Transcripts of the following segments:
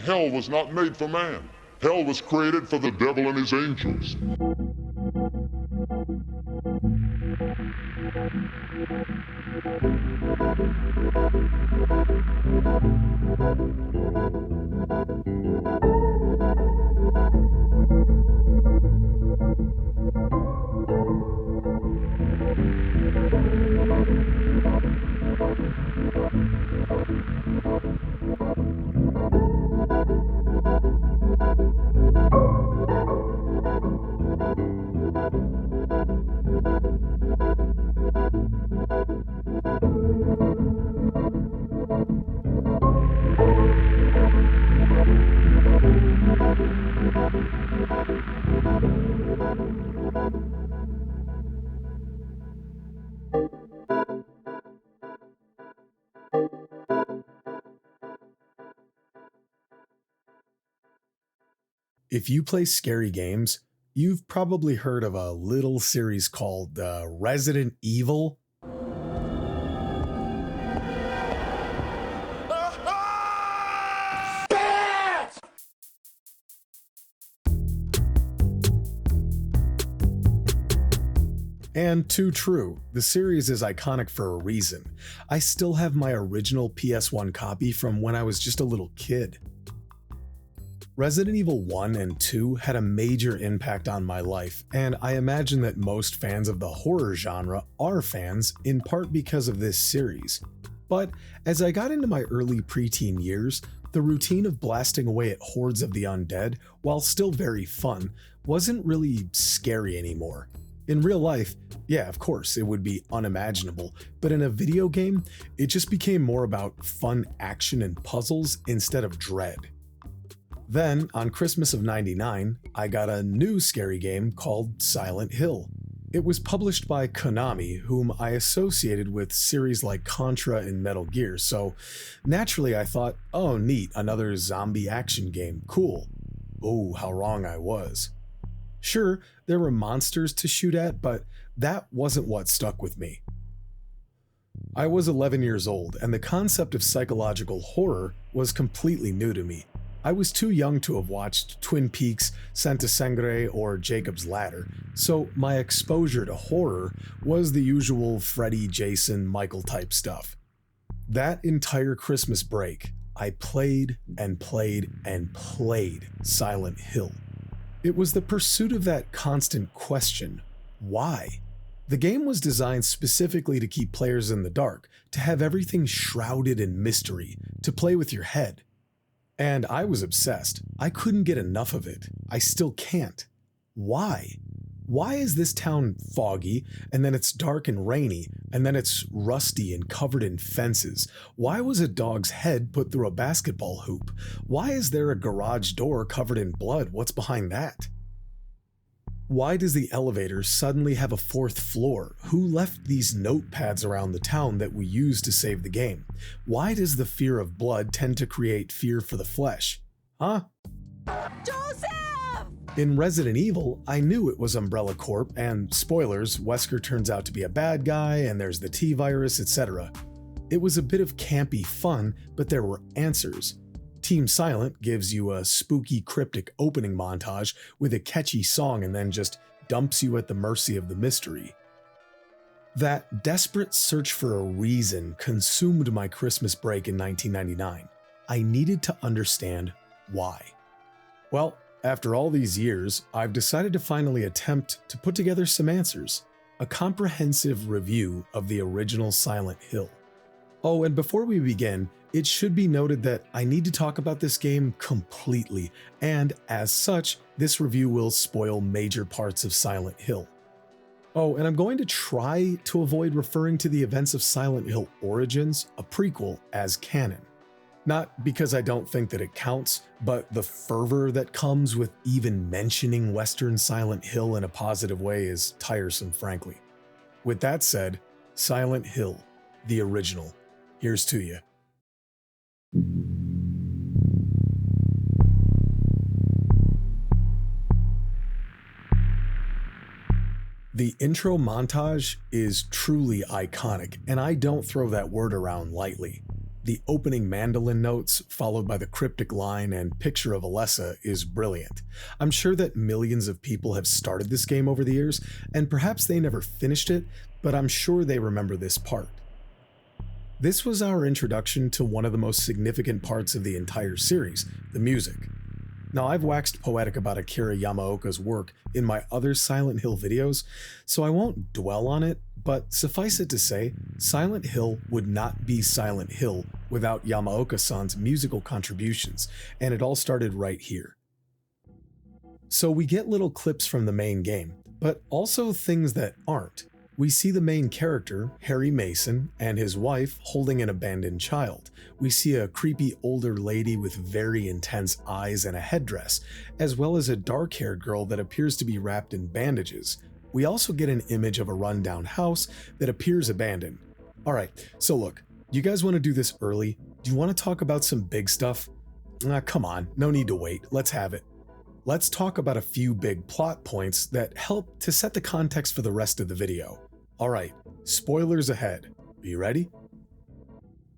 Hell was not made for man. Hell was created for the devil and his angels. If you play scary games, you've probably heard of a little series called Resident Evil. And too true, the series is iconic for a reason. I still have my original PS1 copy from when I was just a little kid. Resident Evil 1 and 2 had a major impact on my life, and I imagine that most fans of the horror genre are fans, in part because of this series. But as I got into my early preteen years, the routine of blasting away at hordes of the undead, while still very fun, wasn't really scary anymore. In real life, yeah, of course, it would be unimaginable, but in a video game, it just became more about fun action and puzzles instead of dread. Then, on Christmas of '99, I got a new scary game called Silent Hill. It was published by Konami, whom I associated with series like Contra and Metal Gear, so naturally I thought, oh neat, another zombie action game, cool. Oh, how wrong I was. Sure, there were monsters to shoot at, but that wasn't what stuck with me. I was 11 years old, and the concept of psychological horror was completely new to me. I was too young to have watched Twin Peaks, Santa Sangre, or Jacob's Ladder, so my exposure to horror was the usual Freddy, Jason, Michael type stuff. That entire Christmas break, I played and played and played Silent Hill. It was the pursuit of that constant question, why? The game was designed specifically to keep players in the dark, to have everything shrouded in mystery, to play with your head. And I was obsessed. I couldn't get enough of it. I still can't. Why? Why is this town foggy, and then it's dark and rainy, and then it's rusty and covered in fences? Why was a dog's head put through a basketball hoop? Why is there a garage door covered in blood? What's behind that? Why does the elevator suddenly have a fourth floor? Who left these notepads around the town that we use to save the game? Why does the fear of blood tend to create fear for the flesh? Huh? Joseph! In Resident Evil, I knew it was Umbrella Corp, and spoilers, Wesker turns out to be a bad guy, and there's the T-virus, etc. It was a bit of campy fun, but there were answers. Team Silent gives you a spooky, cryptic opening montage with a catchy song and then just dumps you at the mercy of the mystery. That desperate search for a reason consumed my Christmas break in 1999. I needed to understand why. Well, after all these years, I've decided to finally attempt to put together some answers. A comprehensive review of the original Silent Hill. Oh, and before we begin, it should be noted that I need to talk about this game completely, and as such, this review will spoil major parts of Silent Hill. Oh, and I'm going to try to avoid referring to the events of Silent Hill Origins, a prequel, as canon. Not because I don't think that it counts, but the fervor that comes with even mentioning Western Silent Hill in a positive way is tiresome, frankly. With that said, Silent Hill, the original. Here's to you. The intro montage is truly iconic, and I don't throw that word around lightly. The opening mandolin notes, followed by the cryptic line and picture of Alessa, is brilliant. I'm sure that millions of people have started this game over the years, and perhaps they never finished it, but I'm sure they remember this part. This was our introduction to one of the most significant parts of the entire series, the music. Now, I've waxed poetic about Akira Yamaoka's work in my other Silent Hill videos, so I won't dwell on it, but suffice it to say, Silent Hill would not be Silent Hill without Yamaoka-san's musical contributions, and it all started right here. So we get little clips from the main game, but also things that aren't. We see the main character, Harry Mason, and his wife holding an abandoned child. We see a creepy older lady with very intense eyes and a headdress, as well as a dark-haired girl that appears to be wrapped in bandages. We also get an image of a rundown house that appears abandoned. Alright, so look, you guys want to do this early? Do you want to talk about some big stuff? Come on, no need to wait, let's have it. Let's talk about a few big plot points that help to set the context for the rest of the video. Alright, spoilers ahead. Are you ready?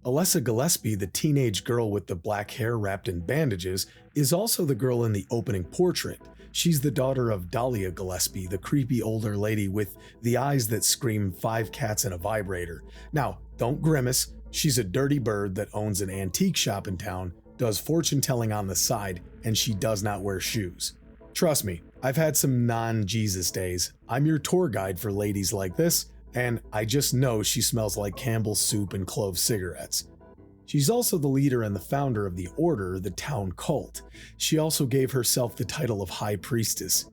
Alessa Gillespie, the teenage girl with the black hair wrapped in bandages, is also the girl in the opening portrait. She's the daughter of Dahlia Gillespie, the creepy older lady with the eyes that scream 5 cats and a vibrator. Now, don't grimace, she's a dirty bird that owns an antique shop in town, does fortune telling on the side, and she does not wear shoes. Trust me, I've had some non-Jesus days. I'm your tour guide for ladies like this, and I just know she smells like Campbell's soup and clove cigarettes. She's also the leader and the founder of the Order, the town cult. She also gave herself the title of High Priestess.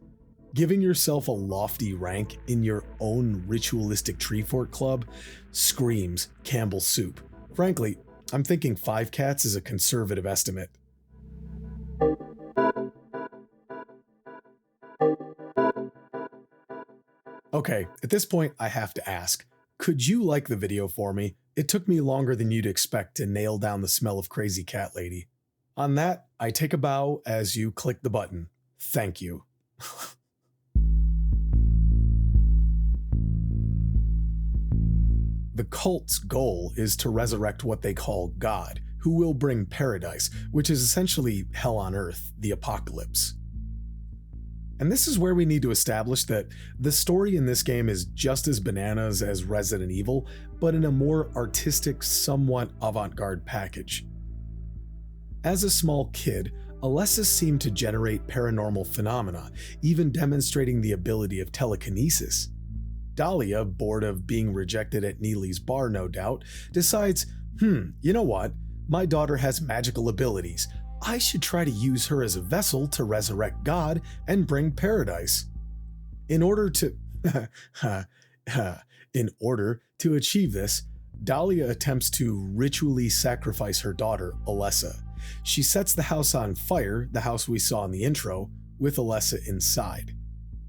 Giving yourself a lofty rank in your own ritualistic tree fort club screams Campbell's soup. Frankly, I'm thinking 5 cats is a conservative estimate. Okay, at this point I have to ask, could you like the video for me? It took me longer than you'd expect to nail down the smell of Crazy Cat Lady. On that, I take a bow as you click the button. Thank you. The cult's goal is to resurrect what they call God, who will bring paradise, which is essentially hell on earth, the apocalypse. And this is where we need to establish that the story in this game is just as bananas as Resident Evil, but in a more artistic, somewhat avant-garde package. As a small kid, Alessa seemed to generate paranormal phenomena, even demonstrating the ability of telekinesis. Dahlia, bored of being rejected at Neely's bar no doubt, decides, you know what, my daughter has magical abilities. I should try to use her as a vessel to resurrect God and bring paradise. In order to achieve this, Dahlia attempts to ritually sacrifice her daughter, Alessa. She sets the house on fire, the house we saw in the intro, with Alessa inside.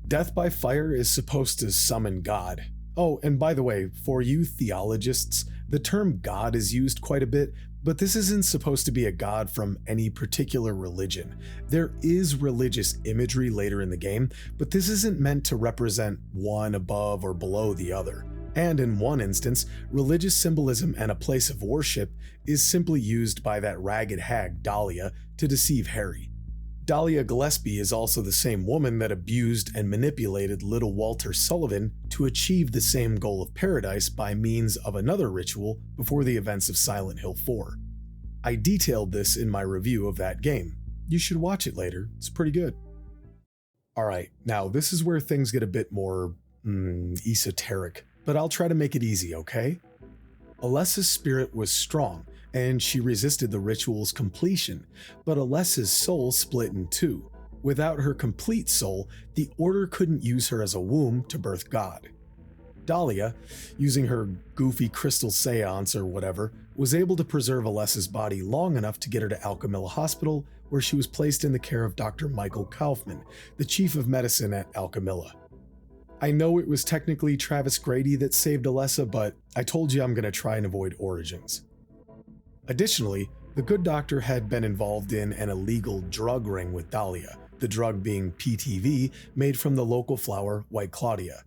Death by fire is supposed to summon God. Oh, and by the way, for you theologists, the term God is used quite a bit, but this isn't supposed to be a god from any particular religion. There is religious imagery later in the game, but this isn't meant to represent one above or below the other. And in one instance, religious symbolism and a place of worship is simply used by that ragged hag Dahlia to deceive Harry. Dahlia Gillespie is also the same woman that abused and manipulated little Walter Sullivan to achieve the same goal of paradise by means of another ritual before the events of Silent Hill 4. I detailed this in my review of that game. You should watch it later, it's pretty good. Alright, now this is where things get a bit more esoteric, but I'll try to make it easy, okay? Alessa's spirit was strong, and she resisted the ritual's completion, but Alessa's soul split in two. Without her complete soul, the Order couldn't use her as a womb to birth God. Dahlia, using her goofy crystal seance or whatever, was able to preserve Alessa's body long enough to get her to Alchemilla Hospital, where she was placed in the care of Dr. Michael Kaufman, the chief of medicine at Alchemilla. I know it was technically Travis Grady that saved Alessa, but I told you I'm going to try and avoid origins. Additionally, the good doctor had been involved in an illegal drug ring with Dahlia, the drug being PTV made from the local flower White Claudia.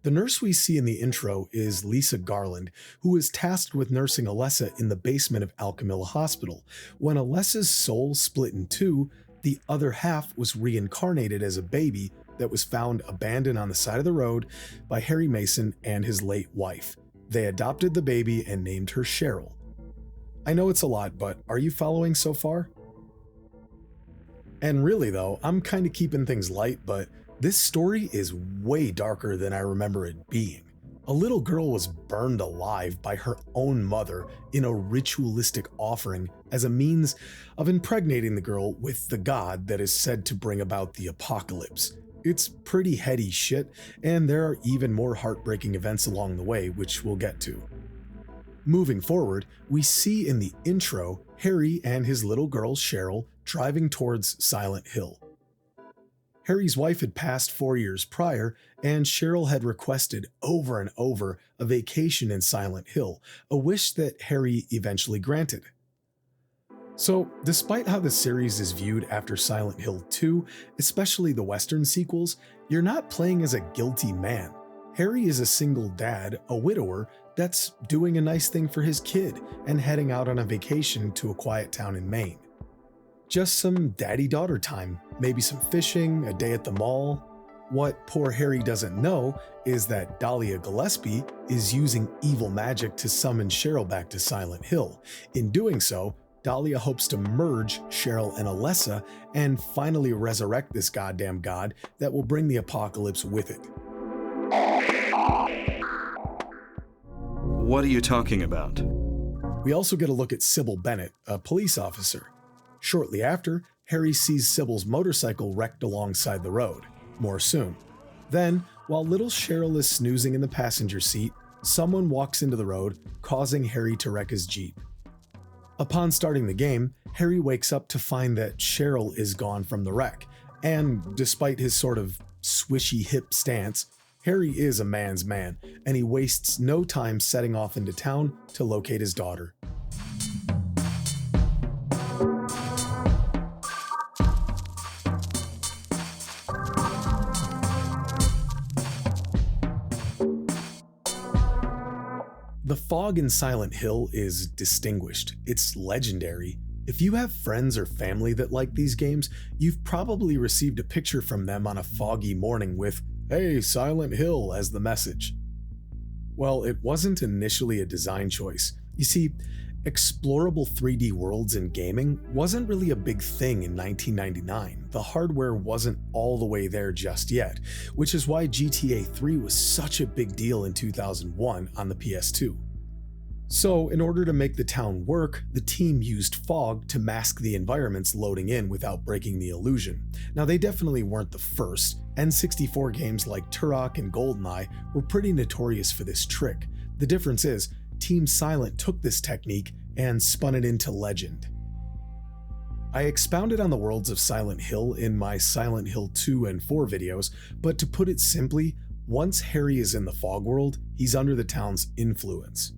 The nurse we see in the intro is Lisa Garland, who is tasked with nursing Alessa in the basement of Alchemilla Hospital. When Alessa's soul split in two, the other half was reincarnated as a baby that was found abandoned on the side of the road by Harry Mason and his late wife. They adopted the baby and named her Cheryl. I know it's a lot, but are you following so far? And really though, I'm kind of keeping things light, but this story is way darker than I remember it being. A little girl was burned alive by her own mother in a ritualistic offering as a means of impregnating the girl with the god that is said to bring about the apocalypse. It's pretty heady shit, and there are even more heartbreaking events along the way, which we'll get to. Moving forward, we see in the intro Harry and his little girl Cheryl driving towards Silent Hill. Harry's wife had passed 4 years prior, and Cheryl had requested over and over a vacation in Silent Hill, a wish that Harry eventually granted. So, despite how the series is viewed after Silent Hill 2, especially the Western sequels, you're not playing as a guilty man. Harry is a single dad, a widower, that's doing a nice thing for his kid and heading out on a vacation to a quiet town in Maine. Just some daddy-daughter time, maybe some fishing, a day at the mall. What poor Harry doesn't know is that Dahlia Gillespie is using evil magic to summon Cheryl back to Silent Hill. In doing so, Dahlia hopes to merge Cheryl and Alessa and finally resurrect this goddamn god that will bring the apocalypse with it. What are you talking about? We also get a look at Sybil Bennett, a police officer. Shortly after, Harry sees Sybil's motorcycle wrecked alongside the road. More soon. Then, while little Cheryl is snoozing in the passenger seat, someone walks into the road, causing Harry to wreck his Jeep. Upon starting the game, Harry wakes up to find that Cheryl is gone from the wreck, and despite his sort of swishy hip stance, Harry is a man's man, and he wastes no time setting off into town to locate his daughter. The fog in Silent Hill is distinguished. It's legendary. If you have friends or family that like these games, you've probably received a picture from them on a foggy morning with, "Hey, Silent Hill," as the message. Well, it wasn't initially a design choice. You see, explorable 3D worlds in gaming wasn't really a big thing in 1999. The hardware wasn't all the way there just yet, which is why GTA 3 was such a big deal in 2001 on the PS2. So, in order to make the town work, the team used fog to mask the environments loading in without breaking the illusion. Now, they definitely weren't the first. N64 games like Turok and GoldenEye were pretty notorious for this trick. The difference is, Team Silent took this technique and spun it into legend. I expounded on the worlds of Silent Hill in my Silent Hill 2 and 4 videos, but to put it simply, once Harry is in the fog world, he's under the town's influence.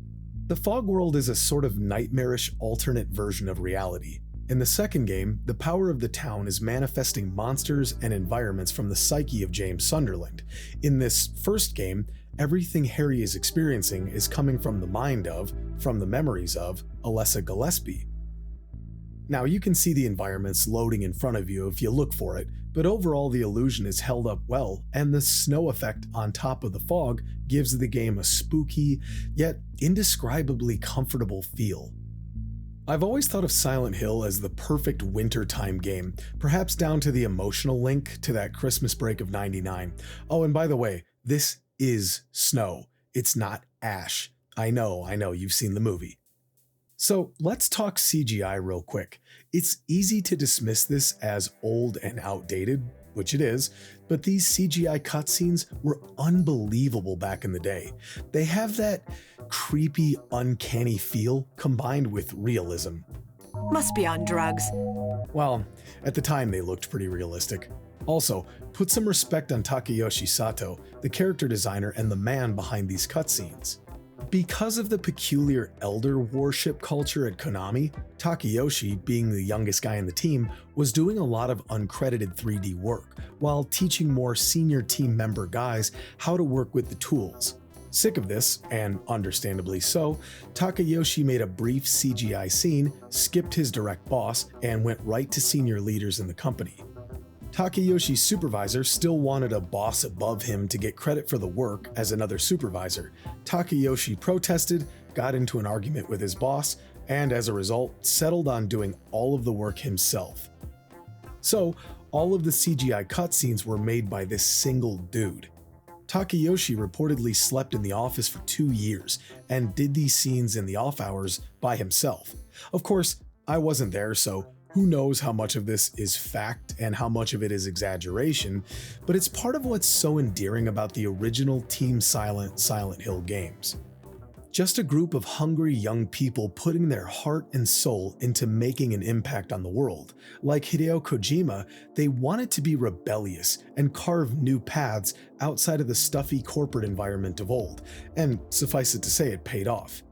The fog world is a sort of nightmarish alternate version of reality. In the second game, the power of the town is manifesting monsters and environments from the psyche of James Sunderland. In this first game, everything Harry is experiencing is coming from the mind of, from the memories of, Alessa Gillespie. Now, you can see the environments loading in front of you if you look for it, but overall the illusion is held up well, and the snow effect on top of the fog gives the game a spooky, yet indescribably comfortable feel. I've always thought of Silent Hill as the perfect wintertime game, perhaps down to the emotional link to that Christmas break of '99. Oh, and by the way, this is snow. It's not ash. I know, you've seen the movie. So let's talk CGI real quick. It's easy to dismiss this as old and outdated, which it is, but these CGI cutscenes were unbelievable back in the day. They have that creepy, uncanny feel combined with realism. Must be on drugs. Well, at the time they looked pretty realistic. Also, put some respect on Takayoshi Sato, the character designer and the man behind these cutscenes. Because of the peculiar elder worship culture at Konami, Takayoshi, being the youngest guy in the team, was doing a lot of uncredited 3D work, while teaching more senior team member guys how to work with the tools. Sick of this, and understandably so, Takayoshi made a brief CGI scene, skipped his direct boss, and went right to senior leaders in the company. Takayoshi's supervisor still wanted a boss above him to get credit for the work as another supervisor. Takayoshi protested, got into an argument with his boss, and as a result, settled on doing all of the work himself. So, all of the CGI cutscenes were made by this single dude. Takayoshi reportedly slept in the office for 2 years and did these scenes in the off hours by himself. Of course, I wasn't there, so who knows how much of this is fact and how much of it is exaggeration, but it's part of what's so endearing about the original Team Silent Hill games. Just a group of hungry young people putting their heart and soul into making an impact on the world. Like Hideo Kojima, they wanted to be rebellious and carve new paths outside of the stuffy corporate environment of old, and suffice it to say, it paid off.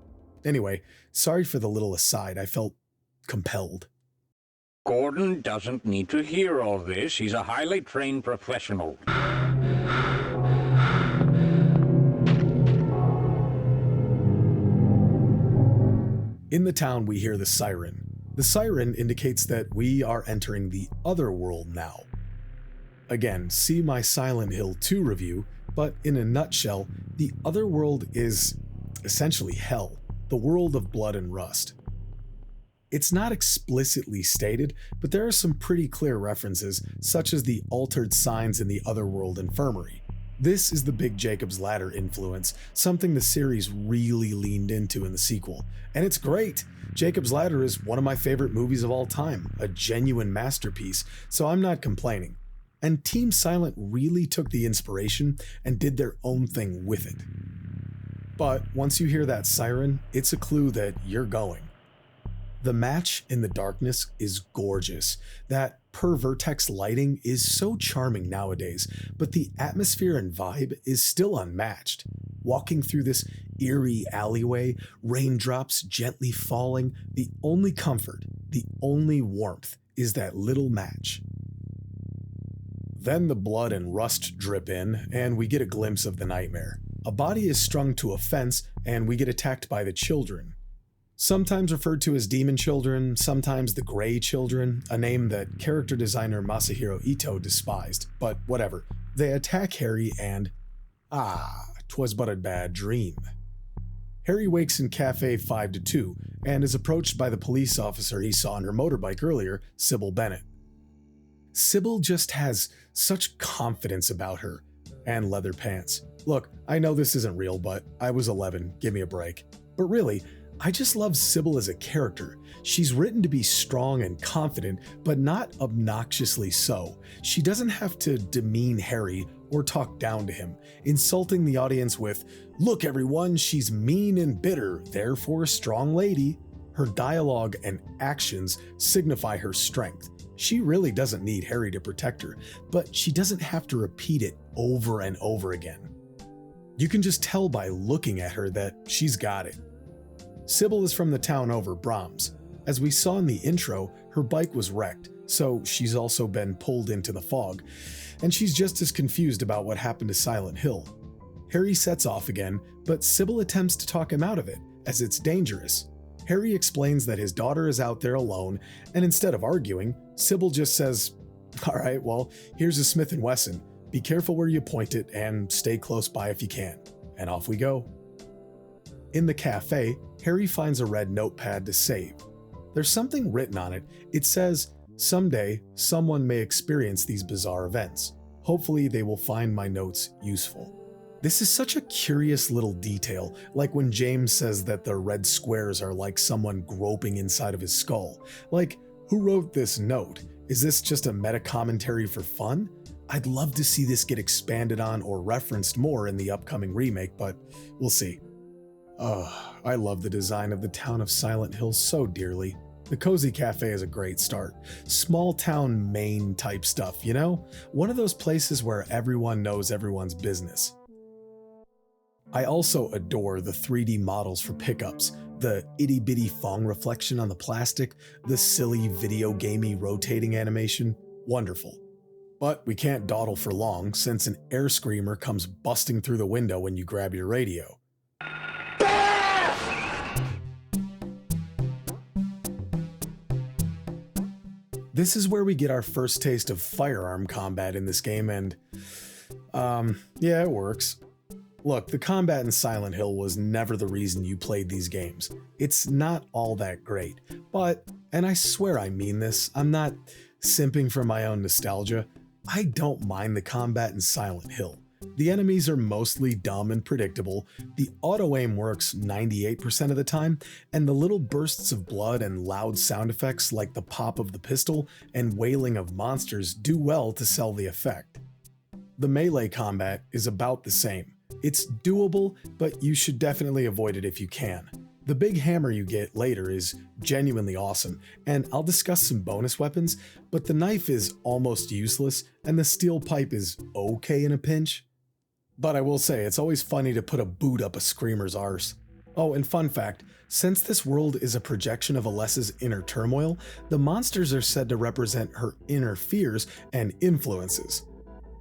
Anyway, sorry for the little aside, I felt compelled. Gordon doesn't need to hear all this. He's a highly trained professional. In the town, we hear the siren. The siren indicates that we are entering the other world now. Again, see my Silent Hill 2 review, but in a nutshell, the other world is essentially hell, the world of blood and rust. It's not explicitly stated, but there are some pretty clear references, such as the altered signs in the Otherworld infirmary. This is the big Jacob's Ladder influence, something the series really leaned into in the sequel. And it's great! Jacob's Ladder is one of my favorite movies of all time, a genuine masterpiece, so I'm not complaining. And Team Silent really took the inspiration and did their own thing with it. But once you hear that siren, it's a clue that you're going. The match in the darkness is gorgeous. That per-vertex lighting is so charming nowadays, but the atmosphere and vibe is still unmatched. Walking through this eerie alleyway, raindrops gently falling, the only comfort, the only warmth is that little match. Then the blood and rust drip in, and we get a glimpse of the nightmare. A body is strung to a fence, and we get attacked by the children. Sometimes referred to as Demon Children, sometimes the Grey Children, a name that character designer Masahiro Ito despised, but whatever. They attack Harry and... 'twas but a bad dream. Harry wakes in Cafe 5-2 and is approached by the police officer he saw on her motorbike earlier, Sybil Bennett. Sybil just has such confidence about her, and leather pants. Look, I know this isn't real, but I was 11, give me a break. But really, I just love Sybil as a character. She's written to be strong and confident, but not obnoxiously so. She doesn't have to demean Harry or talk down to him, insulting the audience with, "Look everyone, she's mean and bitter, therefore a strong lady." Her dialogue and actions signify her strength. She really doesn't need Harry to protect her, but she doesn't have to repeat it over and over again. You can just tell by looking at her that she's got it. Sybil is from the town over, Brahms. As we saw in the intro, her bike was wrecked, so she's also been pulled into the fog, and she's just as confused about what happened to Silent Hill. Harry sets off again, but Sybil attempts to talk him out of it, as it's dangerous. Harry explains that his daughter is out there alone, and instead of arguing, Sybil just says, "Alright, well, here's a Smith & Wesson. Be careful where you point it, and stay close by if you can." And off we go. In the cafe, Harry finds a red notepad to save. There's something written on it. It says, "Someday, someone may experience these bizarre events. Hopefully they will find my notes useful." This is such a curious little detail, like when James says that the red squares are like someone groping inside of his skull. Like, who wrote this note? Is this just a meta-commentary for fun? I'd love to see this get expanded on or referenced more in the upcoming remake, but we'll see. I love the design of the town of Silent Hill so dearly. The Cozy Cafe is a great start. Small town Maine type stuff, you know? One of those places where everyone knows everyone's business. I also adore the 3D models for pickups, the itty-bitty Fong reflection on the plastic, the silly video gamey rotating animation. Wonderful. But we can't dawdle for long since an air screamer comes busting through the window when you grab your radio. This is where we get our first taste of firearm combat in this game, and yeah, it works. Look, the combat in Silent Hill was never the reason you played these games. It's not all that great, but, and I swear I mean this, I'm not simping for my own nostalgia, I don't mind the combat in Silent Hill. The enemies are mostly dumb and predictable, the auto-aim works 98% of the time, and the little bursts of blood and loud sound effects like the pop of the pistol and wailing of monsters do well to sell the effect. The melee combat is about the same. It's doable, but you should definitely avoid it if you can. The big hammer you get later is genuinely awesome, and I'll discuss some bonus weapons, but the knife is almost useless, and the steel pipe is okay in a pinch. But I will say, it's always funny to put a boot up a screamer's arse. Oh, and fun fact, since this world is a projection of Alessa's inner turmoil, the monsters are said to represent her inner fears and influences.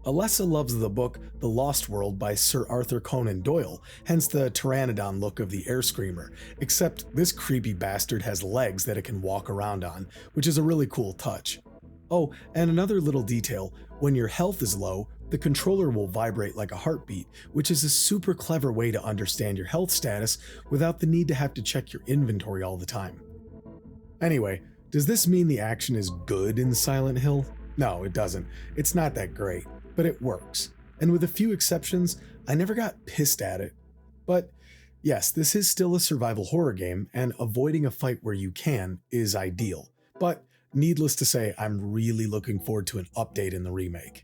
Alessa loves the book The Lost World by Sir Arthur Conan Doyle, hence the pteranodon look of the air screamer, except this creepy bastard has legs that it can walk around on, which is a really cool touch. Oh, and another little detail, when your health is low, the controller will vibrate like a heartbeat, which is a super clever way to understand your health status without the need to have to check your inventory all the time. Anyway, does this mean the action is good in Silent Hill? No, it doesn't. It's not that great, but it works. And with a few exceptions, I never got pissed at it. But yes, this is still a survival horror game, and avoiding a fight where you can is ideal. But needless to say, I'm really looking forward to an update in the remake.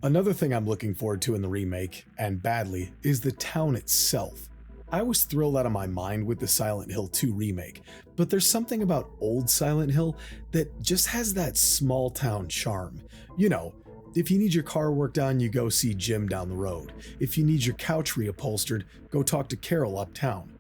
Another thing I'm looking forward to in the remake, and badly, is the town itself. I was thrilled out of my mind with the Silent Hill 2 remake, but there's something about old Silent Hill that just has that small town charm. You know, if you need your car worked on, you go see Jim down the road. If you need your couch reupholstered, go talk to Carol uptown.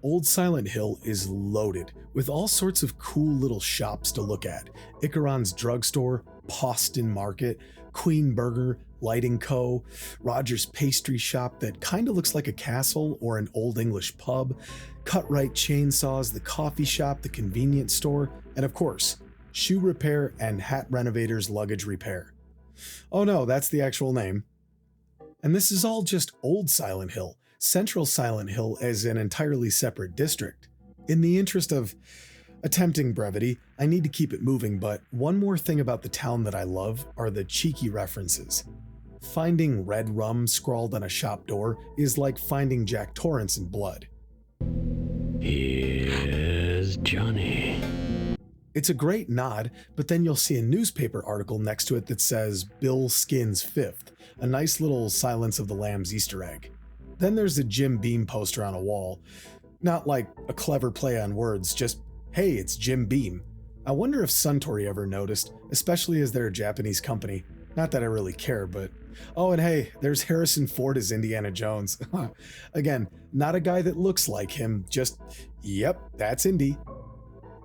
Old Silent Hill is loaded with all sorts of cool little shops to look at. Icaron's Drugstore, Poston Market, Queen Burger, Lighting Co., Roger's Pastry Shop that kinda looks like a castle or an Old English pub, Cut-Right Chainsaws, the coffee shop, the convenience store, and of course, Shoe Repair and Hat Renovator's Luggage Repair. Oh no, that's the actual name. And this is all just old Silent Hill. Central Silent Hill is an entirely separate district. In the interest of attempting brevity, I need to keep it moving, but one more thing about the town that I love are the cheeky references. Finding red rum scrawled on a shop door is like finding Jack Torrance in blood. Here's Johnny. It's a great nod, but then you'll see a newspaper article next to it that says Bill Skins 5th, a nice little Silence of the Lambs Easter egg. Then there's a Jim Beam poster on a wall. Not like a clever play on words, just, hey, it's Jim Beam. I wonder if Suntory ever noticed, especially as they're a Japanese company. Not that I really care, but... Oh, and hey, there's Harrison Ford as Indiana Jones. Again, not a guy that looks like him, just, yep, that's Indy.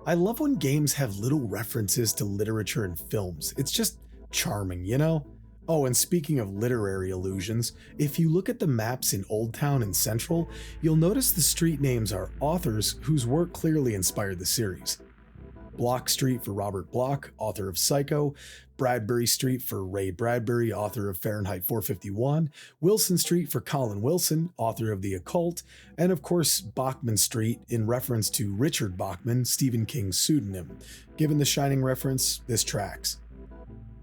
I love when games have little references to literature and films. It's just charming, you know? Oh, and speaking of literary allusions, if you look at the maps in Old Town and Central, you'll notice the street names are authors whose work clearly inspired the series. Block Street for Robert Bloch, author of Psycho, Bradbury Street for Ray Bradbury, author of Fahrenheit 451, Wilson Street for Colin Wilson, author of The Occult, and of course Bachman Street in reference to Richard Bachman, Stephen King's pseudonym. Given the Shining reference, this tracks.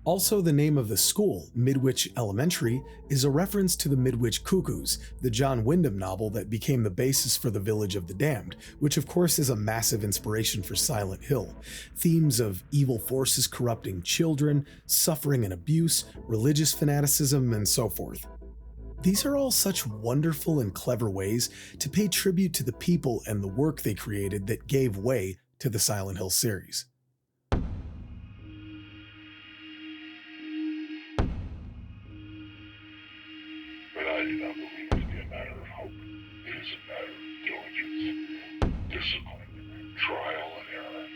Also, the name of the school, Midwich Elementary, is a reference to the Midwich Cuckoos, the John Wyndham novel that became the basis for The Village of the Damned, which of course is a massive inspiration for Silent Hill. Themes of evil forces corrupting children, suffering and abuse, religious fanaticism, and so forth. These are all such wonderful and clever ways to pay tribute to the people and the work they created that gave way to the Silent Hill series. But I do not believe it to be a matter of hope. is a matter of diligence, discipline, trial and error.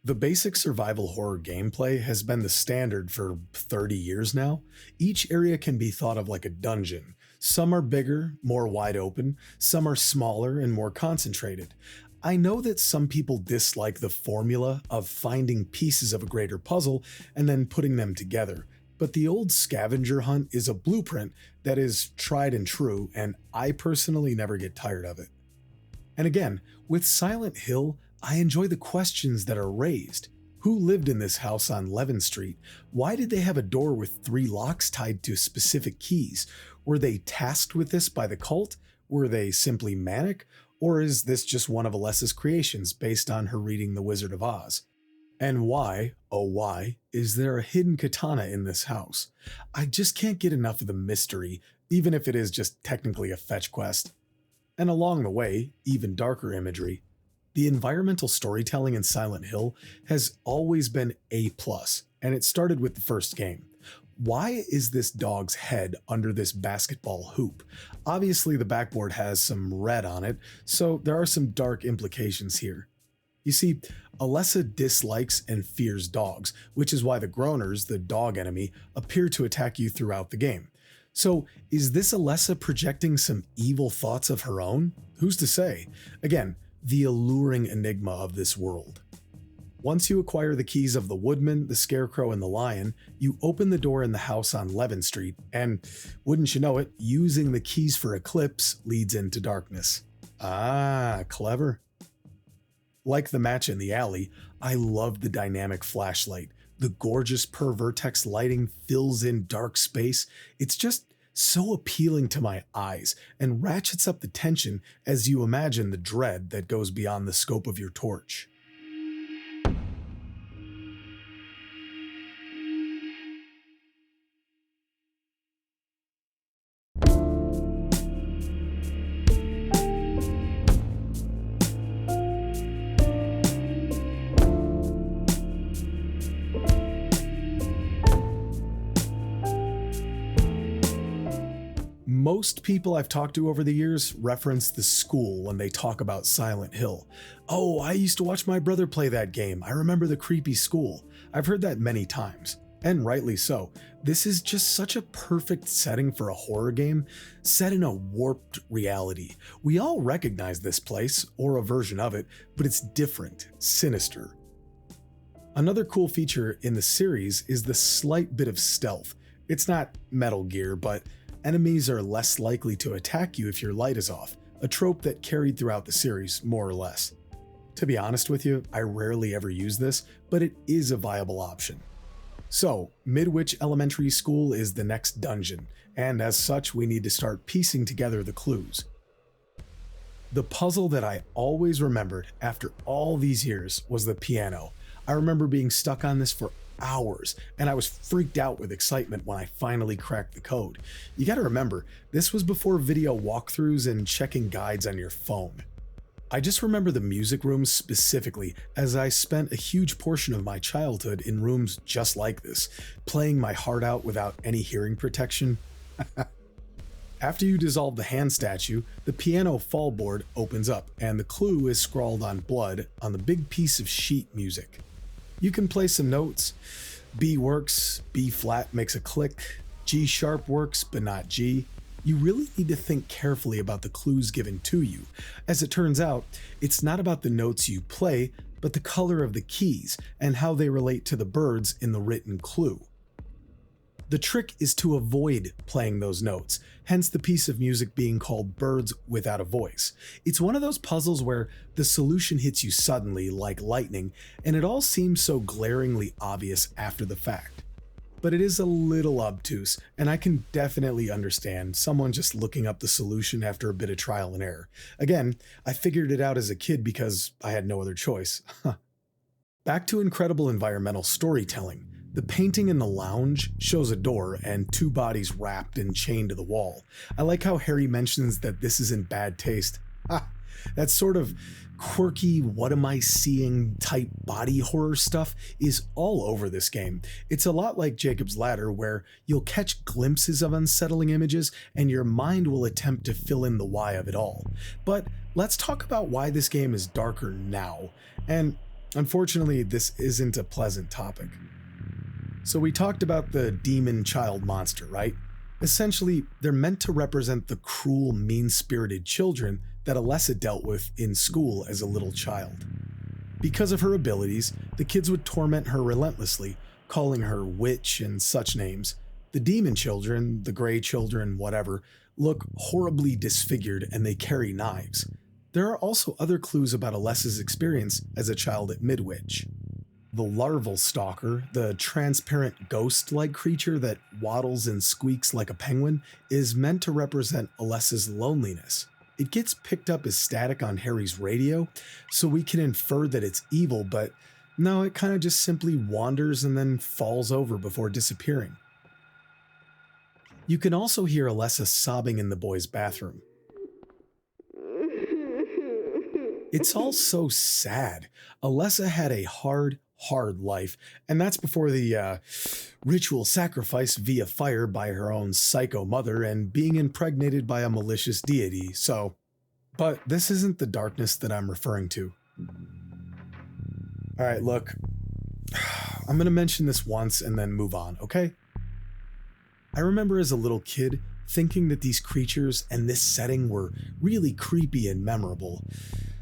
The basic survival horror gameplay has been the standard for 30 years now. Each area can be thought of like a dungeon. Some are bigger, more wide open, some are smaller and more concentrated. I know that some people dislike the formula of finding pieces of a greater puzzle and then putting them together, but the old scavenger hunt is a blueprint that is tried and true, and I personally never get tired of it. And again, with Silent Hill, I enjoy the questions that are raised. Who lived in this house on Levin Street? Why did they have a door with 3 locks tied to specific keys? Were they tasked with this by the cult? Were they simply manic? Or is this just one of Alessa's creations based on her reading The Wizard of Oz? And why, oh why, is there a hidden katana in this house? I just can't get enough of the mystery, even if it is just technically a fetch quest. And along the way, even darker imagery. The environmental storytelling in Silent Hill has always been A+, and it started with the first game. Why is this dog's head under this basketball hoop? Obviously the backboard has some red on it, so there are some dark implications here. You see, Alessa dislikes and fears dogs, which is why the Groaners, the dog enemy, appear to attack you throughout the game. So is this Alessa projecting some evil thoughts of her own? Who's to say? Again, the alluring enigma of this world. Once you acquire the keys of the Woodman, the Scarecrow, and the Lion, you open the door in the house on Levin Street, and wouldn't you know it, using the keys for Eclipse leads into darkness. Ah, clever. Like the match in the alley, I love the dynamic flashlight. The gorgeous per-vertex lighting fills in dark space. It's just so appealing to my eyes and ratchets up the tension as you imagine the dread that goes beyond the scope of your torch. Most people I've talked to over the years reference the school when they talk about Silent Hill. Oh, I used to watch my brother play that game. I remember the creepy school. I've heard that many times, and rightly so. This is just such a perfect setting for a horror game, set in a warped reality. We all recognize this place, or a version of it, but it's different, sinister. Another cool feature in the series is the slight bit of stealth. It's not Metal Gear, but enemies are less likely to attack you if your light is off, a trope that carried throughout the series, more or less. To be honest with you, I rarely ever use this, but it is a viable option. So, Midwich Elementary School is the next dungeon, and as such we need to start piecing together the clues. The puzzle that I always remembered after all these years was the piano. I remember being stuck on this for hours, and I was freaked out with excitement when I finally cracked the code. You gotta remember, this was before video walkthroughs and checking guides on your phone. I just remember the music rooms specifically, as I spent a huge portion of my childhood in rooms just like this, playing my heart out without any hearing protection. After you dissolve the hand statue, the piano fallboard opens up, and the clue is scrawled on blood on the big piece of sheet music. You can play some notes. B works, B flat makes a click, G sharp works, but not G. You really need to think carefully about the clues given to you. As it turns out, it's not about the notes you play, but the color of the keys and how they relate to the birds in the written clue. The trick is to avoid playing those notes, hence the piece of music being called Birds Without a Voice. It's one of those puzzles where the solution hits you suddenly like lightning, and it all seems so glaringly obvious after the fact. But it is a little obtuse, and I can definitely understand someone just looking up the solution after a bit of trial and error. Again, I figured it out as a kid because I had no other choice. Back to incredible environmental storytelling. The painting in the lounge shows a door and 2 bodies wrapped and chained to the wall. I like how Harry mentions that this is in bad taste. That sort of quirky, what am I seeing type body horror stuff is all over this game. It's a lot like Jacob's Ladder, where you'll catch glimpses of unsettling images and your mind will attempt to fill in the why of it all. But let's talk about why this game is darker now. And unfortunately, this isn't a pleasant topic. So we talked about the demon child monster, right? Essentially, they're meant to represent the cruel, mean-spirited children that Alessa dealt with in school as a little child. Because of her abilities, the kids would torment her relentlessly, calling her witch and such names. The demon children, the gray children, whatever, look horribly disfigured and they carry knives. There are also other clues about Alessa's experience as a child at Midwich. The larval stalker, the transparent ghost-like creature that waddles and squeaks like a penguin, is meant to represent Alessa's loneliness. It gets picked up as static on Harry's radio, so we can infer that it's evil, but no, it kind of just simply wanders and then falls over before disappearing. You can also hear Alessa sobbing in the boys' bathroom. It's all so sad. Alessa had a hard life, and that's before the ritual sacrifice via fire by her own psycho mother and being impregnated by a malicious deity, but this isn't the darkness that I'm referring to. Alright, look, I'm gonna mention this once and then move on, okay? I remember as a little kid thinking that these creatures and this setting were really creepy and memorable,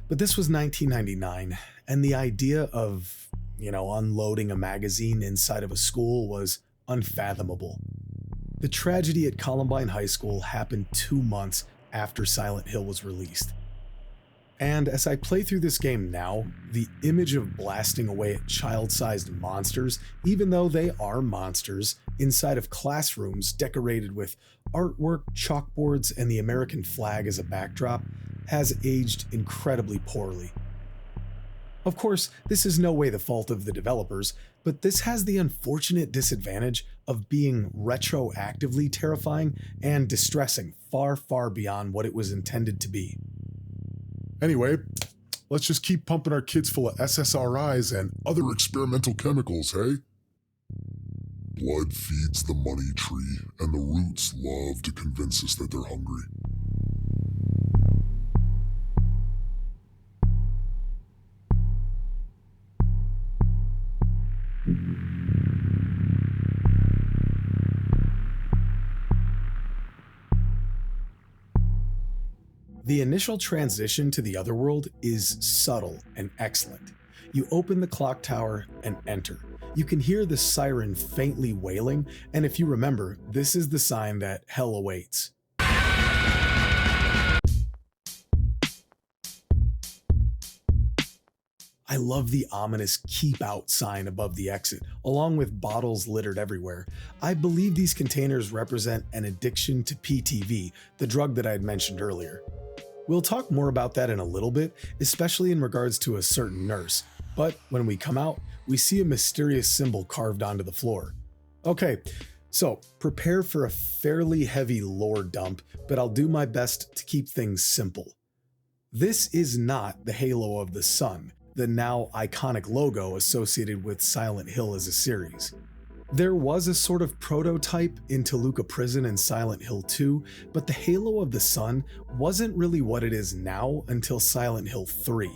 but this was 1999, and the idea of unloading a magazine inside of a school was unfathomable. The tragedy at Columbine High School happened 2 months after Silent Hill was released. And as I play through this game now, the image of blasting away at child-sized monsters, even though they are monsters, inside of classrooms decorated with artwork, chalkboards, and the American flag as a backdrop, has aged incredibly poorly. Of course, this is no way the fault of the developers, but this has the unfortunate disadvantage of being retroactively terrifying and distressing far, far beyond what it was intended to be. Anyway, let's just keep pumping our kids full of SSRIs and other experimental chemicals, hey? Blood feeds the money tree, and the roots love to convince us that they're hungry. The initial transition to the otherworld is subtle and excellent. You open the clock tower and enter. You can hear the siren faintly wailing, and if you remember, this is the sign that hell awaits. I love the ominous keep out sign above the exit, along with bottles littered everywhere. I believe these containers represent an addiction to PTV, the drug that I had mentioned earlier. We'll talk more about that in a little bit, especially in regards to a certain nurse, but when we come out, we see a mysterious symbol carved onto the floor. Okay, so prepare for a fairly heavy lore dump, but I'll do my best to keep things simple. This is not the halo of the sun, the now iconic logo associated with Silent Hill as a series. There was a sort of prototype in Toluca Prison and Silent Hill 2, but the halo of the sun wasn't really what it is now until Silent Hill 3.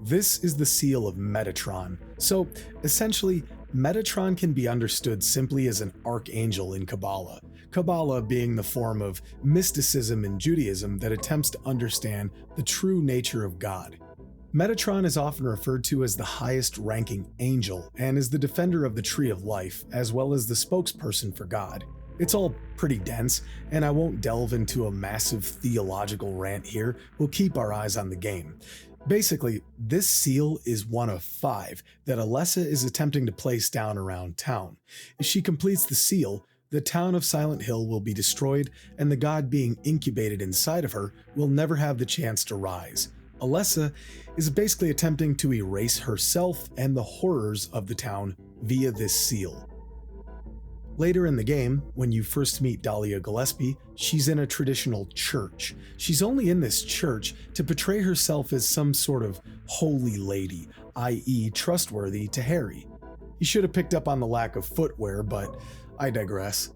This is the seal of Metatron, so essentially, Metatron can be understood simply as an archangel in Kabbalah, Kabbalah being the form of mysticism in Judaism that attempts to understand the true nature of God. Metatron is often referred to as the highest-ranking angel and is the defender of the Tree of Life, as well as the spokesperson for God. It's all pretty dense, and I won't delve into a massive theological rant here. We'll keep our eyes on the game. Basically, this seal is one of 5 that Alessa is attempting to place down around town. If she completes the seal, the town of Silent Hill will be destroyed, and the god being incubated inside of her will never have the chance to rise. Alessa is basically attempting to erase herself and the horrors of the town via this seal. Later in the game, when you first meet Dahlia Gillespie, she's in a traditional church. She's only in this church to portray herself as some sort of holy lady, i.e. trustworthy to Harry. You should have picked up on the lack of footwear, but I digress.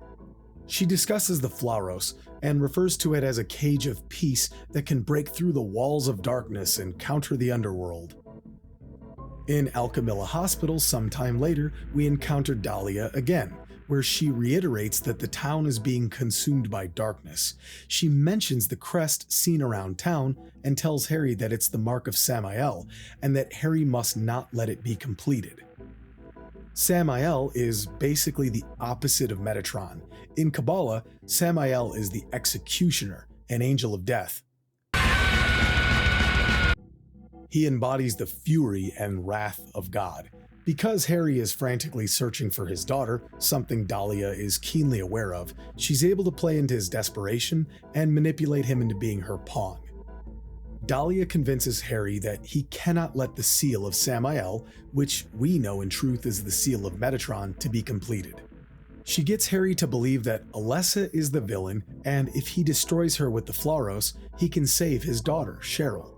She discusses the Flauros and refers to it as a cage of peace that can break through the walls of darkness and counter the underworld. In Alchemilla Hospital sometime later, we encounter Dahlia again, where she reiterates that the town is being consumed by darkness. She mentions the crest seen around town and tells Harry that it's the mark of Samael and that Harry must not let it be completed. Samael is basically the opposite of Metatron. In Kabbalah, Samael is the executioner, an angel of death. He embodies the fury and wrath of God. Because Harry is frantically searching for his daughter, something Dahlia is keenly aware of, she's able to play into his desperation and manipulate him into being her pawn. Dahlia convinces Harry that he cannot let the seal of Samael, which we know in truth is the seal of Metatron, to be completed. She gets Harry to believe that Alessa is the villain, and if he destroys her with the Flauros, he can save his daughter, Cheryl.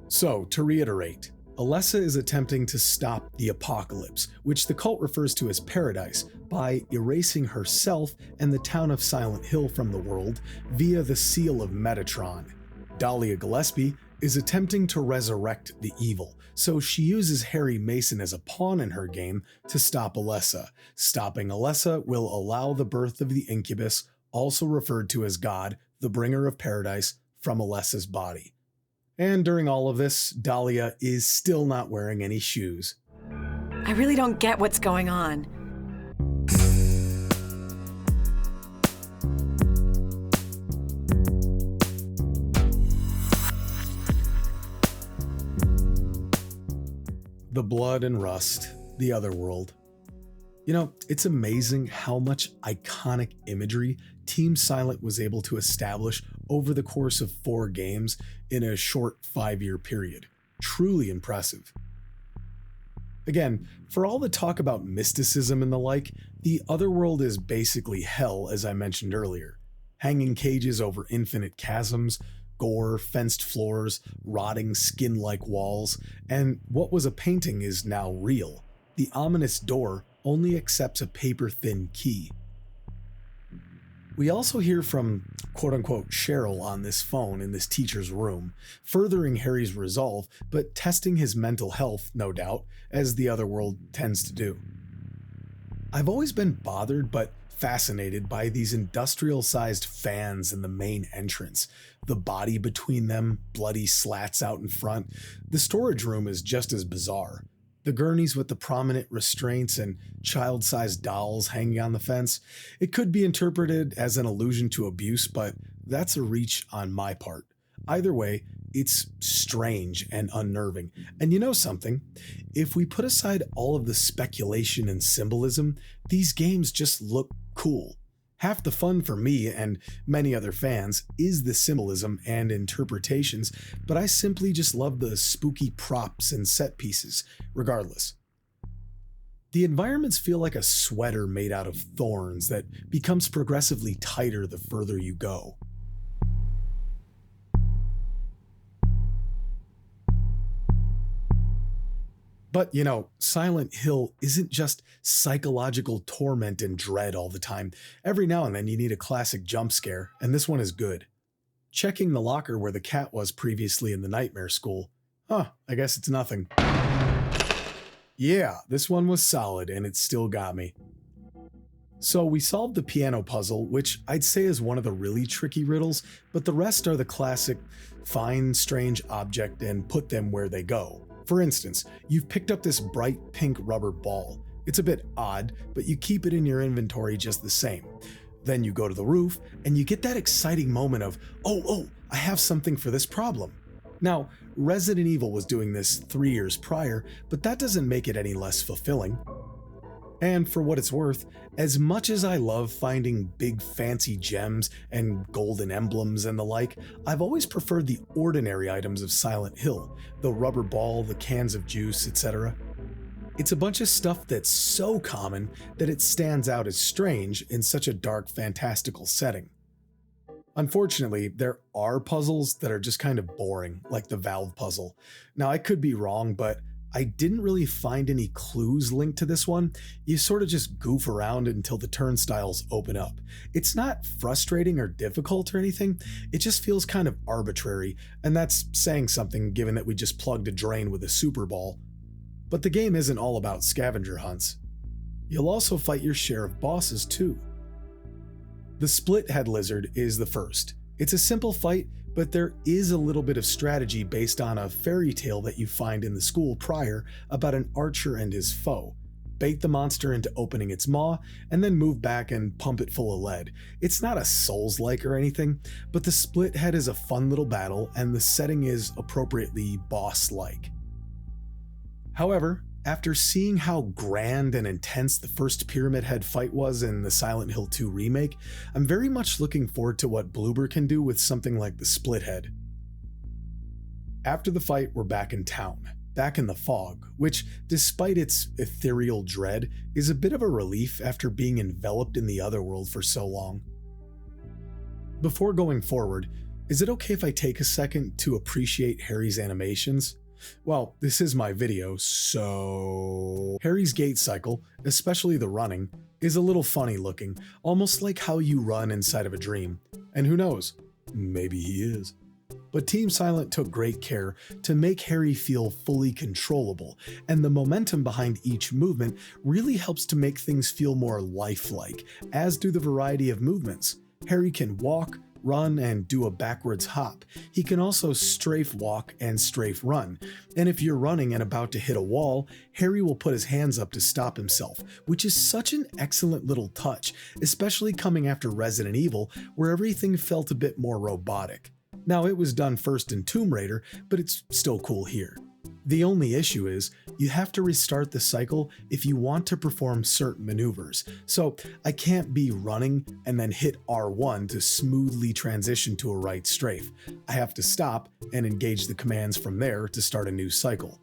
So, to reiterate, Alessa is attempting to stop the apocalypse, which the cult refers to as paradise, by erasing herself and the town of Silent Hill from the world via the seal of Metatron. Dahlia Gillespie is attempting to resurrect the evil, so she uses Harry Mason as a pawn in her game to stop Alessa. Stopping Alessa will allow the birth of the incubus, also referred to as God, the bringer of paradise, from Alessa's body. And during all of this, Dahlia is still not wearing any shoes. I really don't get what's going on. The blood and rust, the other world. You know, it's amazing how much iconic imagery Team Silent was able to establish over the course of 4 games in a short 5-year period. Truly impressive. Again, for all the talk about mysticism and the like, the Otherworld is basically hell, as I mentioned earlier. Hanging cages over infinite chasms, gore, fenced floors, rotting skin-like walls, and what was a painting is now real. The ominous door only accepts a paper-thin key. We also hear from quote-unquote Cheryl on this phone in this teacher's room, furthering Harry's resolve, but testing his mental health, no doubt, as the Otherworld tends to do. I've always been bothered but fascinated by these industrial-sized fans in the main entrance, the body between them, bloody slats out in front. The storage room is just as bizarre. The gurneys with the prominent restraints and child-sized dolls hanging on the fence. It could be interpreted as an allusion to abuse, but that's a reach on my part. Either way, it's strange and unnerving. And you know something? If we put aside all of the speculation and symbolism, these games just look cool. Half the fun for me and many other fans is the symbolism and interpretations, but I simply just love the spooky props and set pieces, regardless. The environments feel like a sweater made out of thorns that becomes progressively tighter the further you go. But, you know, Silent Hill isn't just psychological torment and dread all the time. Every now and then you need a classic jump scare, and this one is good. Checking the locker where the cat was previously in the nightmare school. Huh, I guess it's nothing. Yeah, this one was solid, and it still got me. So we solved the piano puzzle, which I'd say is one of the really tricky riddles, but the rest are the classic find strange object and put them where they go. For instance, you've picked up this bright pink rubber ball. It's a bit odd, but you keep it in your inventory just the same. Then you go to the roof, and you get that exciting moment of, oh, I have something for this problem. Now, Resident Evil was doing this 3 years prior, but that doesn't make it any less fulfilling. And for what it's worth, as much as I love finding big fancy gems and golden emblems and the like, I've always preferred the ordinary items of Silent Hill, the rubber ball, the cans of juice, etc. It's a bunch of stuff that's so common that it stands out as strange in such a dark, fantastical setting. Unfortunately, there are puzzles that are just kind of boring, like the valve puzzle. Now, I could be wrong, but I didn't really find any clues linked to this one. You sort of just goof around until the turnstiles open up. It's not frustrating or difficult or anything, it just feels kind of arbitrary, and that's saying something given that we just plugged a drain with a super ball. But the game isn't all about scavenger hunts. You'll also fight your share of bosses too. The split head lizard is the first. It's a simple fight, but there is a little bit of strategy based on a fairy tale that you find in the school prior about an archer and his foe. Bait the monster into opening its maw, and then move back and pump it full of lead. It's not a Souls-like or anything, but the split head is a fun little battle, and the setting is appropriately boss-like. However, after seeing how grand and intense the first Pyramid Head fight was in the Silent Hill 2 remake, I'm very much looking forward to what Bloober can do with something like the Split Head. After the fight, we're back in town, back in the fog, which, despite its ethereal dread, is a bit of a relief after being enveloped in the otherworld for so long. Before going forward, is it okay if I take a second to appreciate Harry's animations? Well, this is my video, so Harry's gait cycle, especially the running, is a little funny looking, almost like how you run inside of a dream. And who knows, maybe he is. But Team Silent took great care to make Harry feel fully controllable, and the momentum behind each movement really helps to make things feel more lifelike, as do the variety of movements. Harry can walk, run, and do a backwards hop. He can also strafe walk and strafe run, and if you're running and about to hit a wall, Harry will put his hands up to stop himself, which is such an excellent little touch, especially coming after Resident Evil, where everything felt a bit more robotic. Now, it was done first in Tomb Raider, but it's still cool here. The only issue is, you have to restart the cycle if you want to perform certain maneuvers, so I can't be running and then hit R1 to smoothly transition to a right strafe. I have to stop and engage the commands from there to start a new cycle.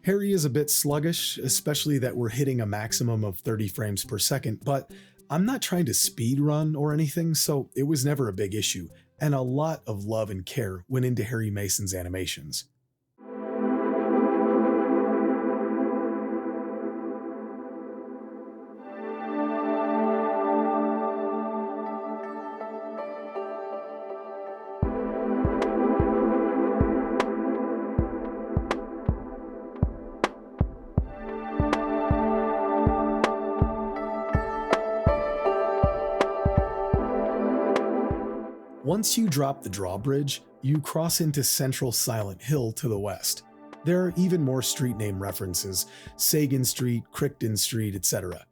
Harry is a bit sluggish, especially that we're hitting a maximum of 30 frames per second, but I'm not trying to speed run or anything, so it was never a big issue, and a lot of love and care went into Harry Mason's animations. Once you drop the drawbridge, you cross into central Silent Hill to the west. There are even more street name references, Sagan Street, Crichton Street, etc.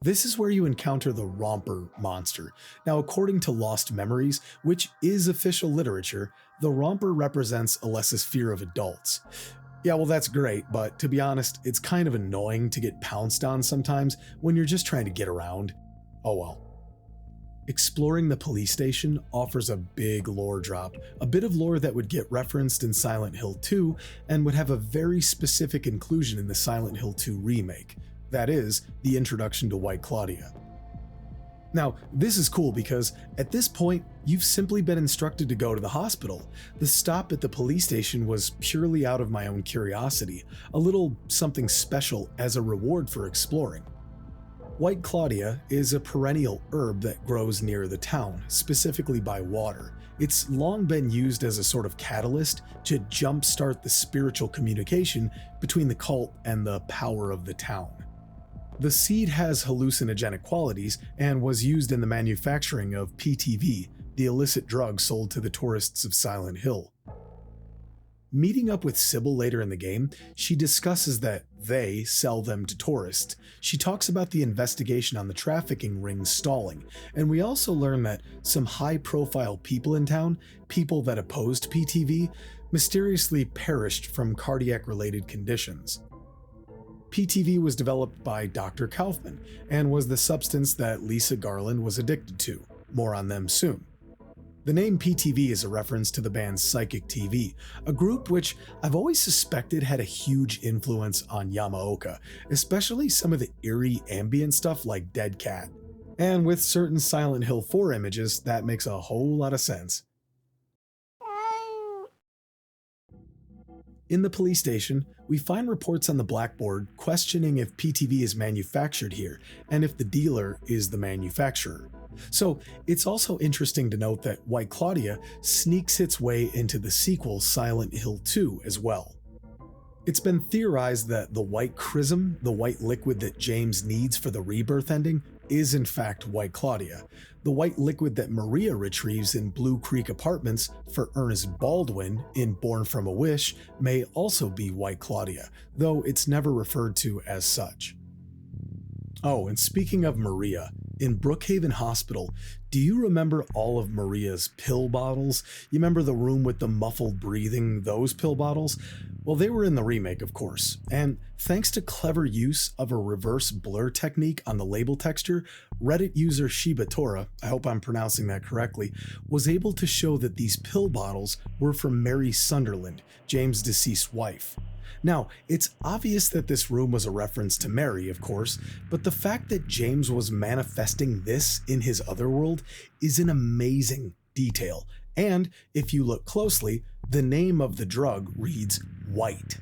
This is where you encounter the Romper monster. Now, according to Lost Memories, which is official literature, the Romper represents Alessa's fear of adults. Yeah, well, that's great, but to be honest, it's kind of annoying to get pounced on sometimes when you're just trying to get around. Oh well. Exploring the police station offers a big lore drop, a bit of lore that would get referenced in Silent Hill 2 and would have a very specific inclusion in the Silent Hill 2 remake. That is, the introduction to White Claudia. Now, this is cool because at this point, you've simply been instructed to go to the hospital. The stop at the police station was purely out of my own curiosity, a little something special as a reward for exploring. White Claudia is a perennial herb that grows near the town, specifically by water. It's long been used as a sort of catalyst to jumpstart the spiritual communication between the cult and the power of the town. The seed has hallucinogenic qualities and was used in the manufacturing of PTV, the illicit drug sold to the tourists of Silent Hill. Meeting up with Sybil later in the game, she discusses that they sell them to tourists. She talks about the investigation on the trafficking ring stalling, and we also learn that some high-profile people in town, people that opposed PTV, mysteriously perished from cardiac-related conditions. PTV was developed by Dr. Kaufman and was the substance that Lisa Garland was addicted to. More on them soon. The name PTV is a reference to the band Psychic TV, a group which I've always suspected had a huge influence on Yamaoka, especially some of the eerie ambient stuff like Dead Cat. And with certain Silent Hill 4 images, that makes a whole lot of sense. In the police station, we find reports on the blackboard questioning if PTV is manufactured here and if the dealer is the manufacturer. So it's also interesting to note that White Claudia sneaks its way into the sequel Silent Hill 2 as well. It's been theorized that the white chrism, the white liquid that James needs for the rebirth ending, is in fact White Claudia. The white liquid that Maria retrieves in Blue Creek Apartments for Ernest Baldwin in Born from a Wish may also be White Claudia, though it's never referred to as such. Oh, and speaking of Maria, in Brookhaven Hospital, do you remember all of Maria's pill bottles? You remember the room with the muffled breathing, those pill bottles? Well, they were in the remake, of course, and thanks to clever use of a reverse blur technique on the label texture, Reddit user Shibatora, I hope I'm pronouncing that correctly, was able to show that these pill bottles were from Mary Sunderland, James' deceased wife. Now, it's obvious that this room was a reference to Mary, of course, but the fact that James was manifesting this in his other world is an amazing detail. And if you look closely, the name of the drug reads White.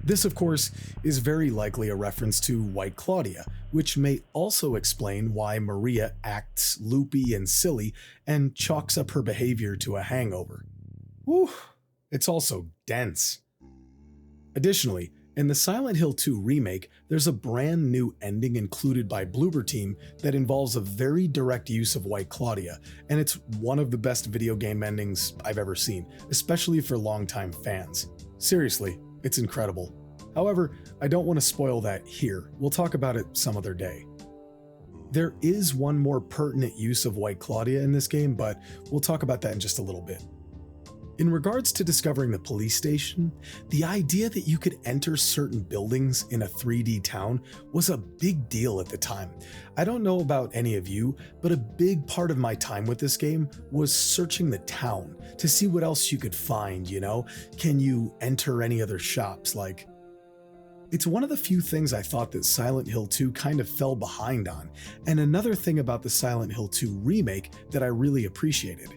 This, of course, is very likely a reference to White Claudia, which may also explain why Maria acts loopy and silly and chalks up her behavior to a hangover. Whew, it's also dense. Additionally, in the Silent Hill 2 remake, there's a brand new ending included by Bloober Team that involves a very direct use of White Claudia, and it's one of the best video game endings I've ever seen, especially for longtime fans. Seriously, it's incredible. However, I don't want to spoil that here. We'll talk about it some other day. There is one more pertinent use of White Claudia in this game, but we'll talk about that in just a little bit. In regards to discovering the police station, the idea that you could enter certain buildings in a 3D town was a big deal at the time. I don't know about any of you, but a big part of my time with this game was searching the town to see what else you could find, you know? Can you enter any other shops, like... It's one of the few things I thought that Silent Hill 2 kind of fell behind on, and another thing about the Silent Hill 2 remake that I really appreciated.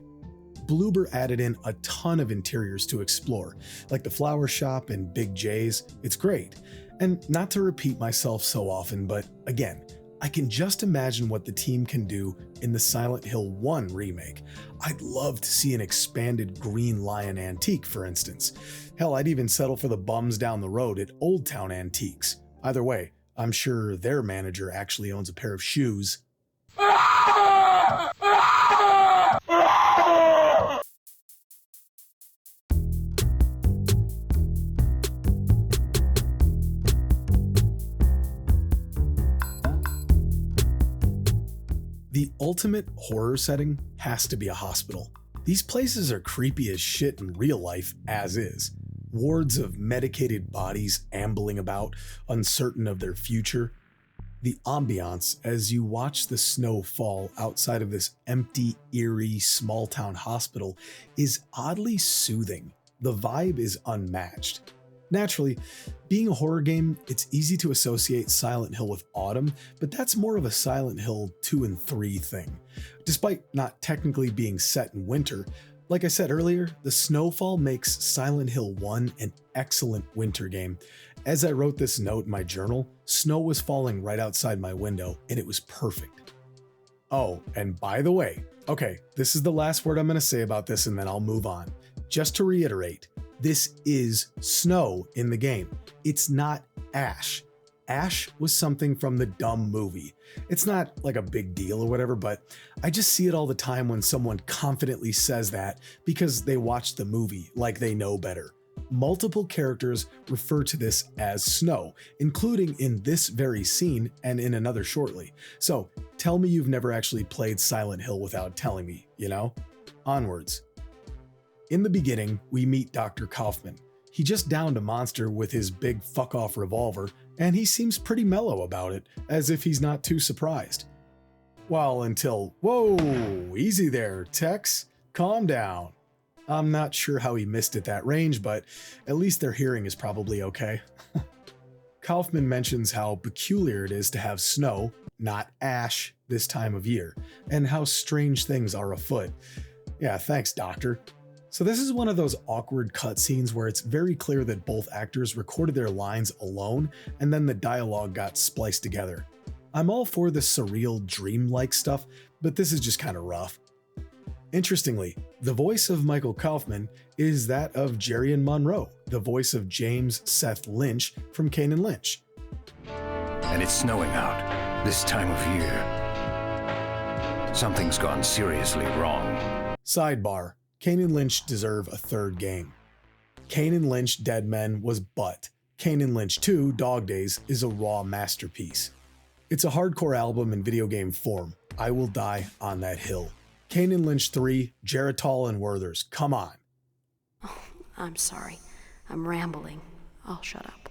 Bloober added in a ton of interiors to explore, like the flower shop and Big J's. It's great. And not to repeat myself so often, but again, I can just imagine what the team can do in the Silent Hill 1 remake. I'd love to see an expanded Green Lion Antique, for instance. Hell, I'd even settle for the bums down the road at Old Town Antiques. Either way, I'm sure their manager actually owns a pair of shoes. The ultimate horror setting has to be a hospital. These places are creepy as shit in real life as is. Wards of medicated bodies ambling about, uncertain of their future. The ambiance as you watch the snow fall outside of this empty, eerie, small-town hospital is oddly soothing. The vibe is unmatched. Naturally, being a horror game, it's easy to associate Silent Hill with autumn, but that's more of a Silent Hill 2 and 3 thing. Despite not technically being set in winter, like I said earlier, the snowfall makes Silent Hill 1 an excellent winter game. As I wrote this note in my journal, snow was falling right outside my window, and it was perfect. Oh, and by the way, okay, this is the last word I'm going to say about this and then I'll move on. Just to reiterate, this is snow in the game. It's not ash. Ash was something from the Dumb movie. It's not like a big deal or whatever, but I just see it all the time when someone confidently says that because they watched the movie like they know better. Multiple characters refer to this as snow, including in this very scene and in another shortly. So tell me you've never actually played Silent Hill without telling me, you know? Onwards. In the beginning, we meet Dr. Kaufman. He just downed a monster with his big fuck-off revolver, and he seems pretty mellow about it, as if he's not too surprised. Well, until, whoa, easy there, Tex. calm down. I'm not sure how he missed at that range, but at least their hearing is probably okay. Kaufman mentions how peculiar it is to have snow, not ash, this time of year, and how strange things are afoot. Yeah, thanks, Doctor. So this is one of those awkward cutscenes where it's very clear that both actors recorded their lines alone, and then the dialogue got spliced together. I'm all for the surreal, dreamlike stuff, but this is just kind of rough. Interestingly, the voice of Michael Kaufman is that of Jerry and Monroe, the voice of James Seth Lynch from Kane and Lynch. And it's snowing out this time of year. Something's gone seriously wrong. Sidebar, Kane and Lynch deserve a third game. Kane and Lynch Dead Men was butt. Kane and Lynch 2 Dog Days is a raw masterpiece. It's a hardcore album in video game form. I will die on that hill. Kane and Lynch 3, Geritol and Werther's, come on. Oh, I'm sorry. I'm rambling. I'll shut up.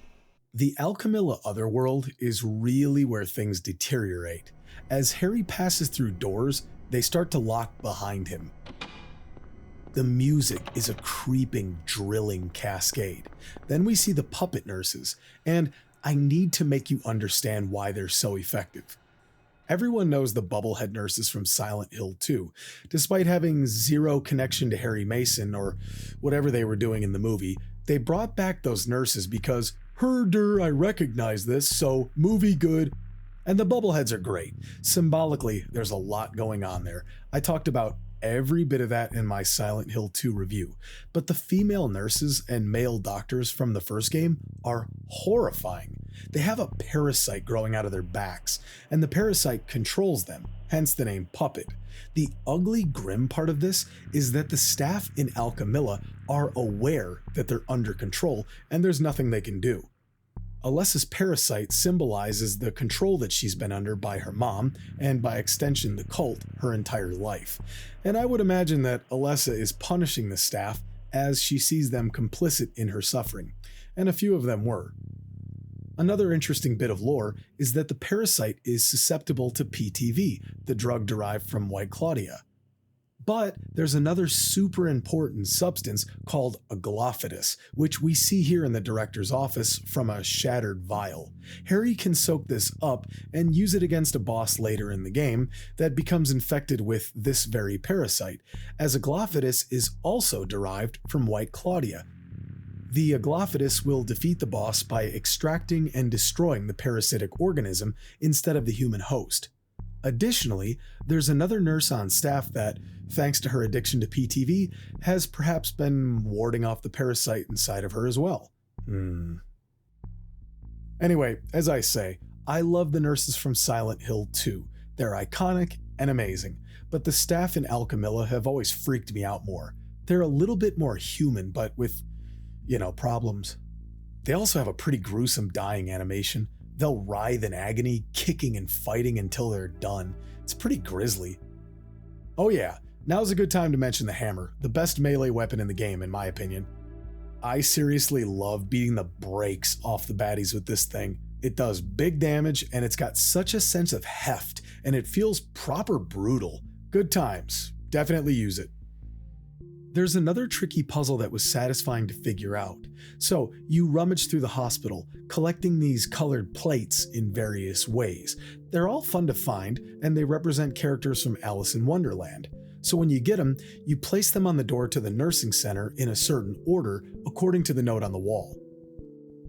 The Alchemilla Otherworld is really where things deteriorate. As Harry passes through doors, they start to lock behind him. The music is a creeping, drilling cascade. Then we see the puppet nurses, and I need to make you understand why they're so effective. Everyone knows the bubblehead nurses from Silent Hill 2, despite having zero connection to Harry Mason or whatever they were doing in the movie. They brought back those nurses because, herder, I recognize this, so movie good. And the bubbleheads are great. Symbolically, there's a lot going on there. I talked about every bit of that in my Silent Hill 2 review, but the female nurses and male doctors from the first game are horrifying. They have a parasite growing out of their backs, and the parasite controls them, hence the name Puppet. The ugly, grim part of this is that the staff in Alchemilla are aware that they're under control, and there's nothing they can do. Alessa's parasite symbolizes the control that she's been under by her mom, and by extension the cult, her entire life. And I would imagine that Alessa is punishing the staff as she sees them complicit in her suffering, and a few of them were. Another interesting bit of lore is that the parasite is susceptible to PTV, the drug derived from White Claudia. But there's another super important substance called aglaophytus, which we see here in the director's office from a shattered vial. Harry can soak this up and use it against a boss later in the game that becomes infected with this very parasite, as aglaophytus is also derived from White Claudia. The aglaophytus will defeat the boss by extracting and destroying the parasitic organism instead of the human host. Additionally, there's another nurse on staff that, thanks to her addiction to PTV, has perhaps been warding off the parasite inside of her as well. Anyway, as I say, I love the nurses from Silent Hill 2. They're iconic and amazing, but the staff in Alchemilla have always freaked me out more. They're a little bit more human, but with, problems. They also have a pretty gruesome dying animation. They'll writhe in agony, kicking and fighting until they're done. It's pretty grisly. Oh yeah, now's a good time to mention the hammer, the best melee weapon in the game in my opinion. I seriously love beating the brakes off the baddies with this thing. It does big damage and it's got such a sense of heft and it feels proper brutal. Good times, definitely use it. There's another tricky puzzle that was satisfying to figure out. So you rummage through the hospital, collecting these colored plates in various ways. They're all fun to find, and they represent characters from Alice in Wonderland. So when you get them, you place them on the door to the nursing center in a certain order, according to the note on the wall.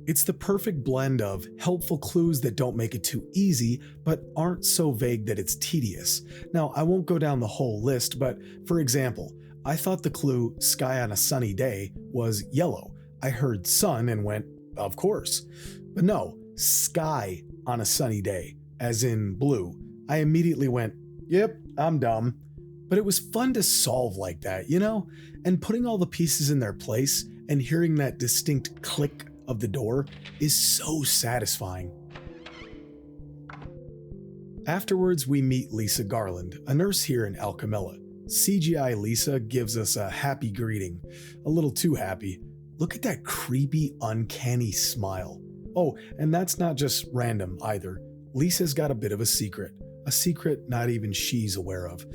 It's the perfect blend of helpful clues that don't make it too easy, but aren't so vague that it's tedious. Now, I won't go down the whole list, but for example, I thought the clue, sky on a sunny day, was yellow. I heard sun and went, of course. But no, sky on a sunny day, as in blue. I immediately went, yep, I'm dumb. But it was fun to solve like that, And putting all the pieces in their place and hearing that distinct click of the door is so satisfying. Afterwards, we meet Lisa Garland, a nurse here in Alchemilla. CGI Lisa gives us a happy greeting, a little too happy. Look at that creepy, uncanny smile. Oh, and that's not just random either. Lisa's got a bit of a secret not even she's aware of.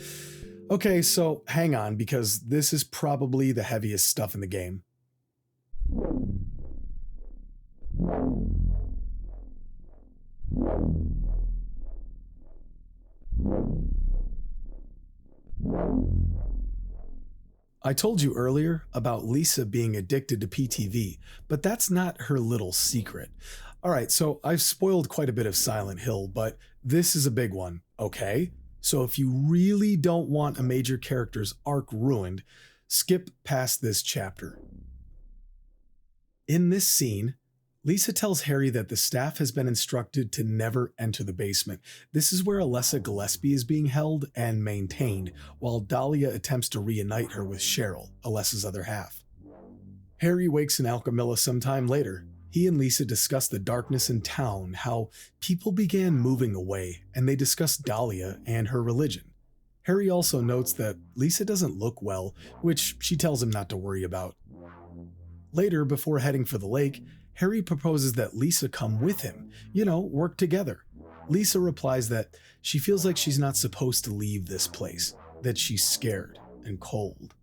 Okay, so hang on, because this is probably the heaviest stuff in the game. I told you earlier about Lisa being addicted to PTV, but that's not her little secret. Alright, so I've spoiled quite a bit of Silent Hill, but this is a big one, okay? So if you really don't want a major character's arc ruined, skip past this chapter. In this scene, Lisa tells Harry that the staff has been instructed to never enter the basement. This is where Alessa Gillespie is being held and maintained, while Dahlia attempts to reunite her with Cheryl, Alessa's other half. Harry wakes in Alchemilla sometime later. He and Lisa discuss the darkness in town, how people began moving away, and they discuss Dahlia and her religion. Harry also notes that Lisa doesn't look well, which she tells him not to worry about. Later, before heading for the lake, Harry proposes that Lisa come with him, work together. Lisa replies that she feels like she's not supposed to leave this place, that she's scared and cold.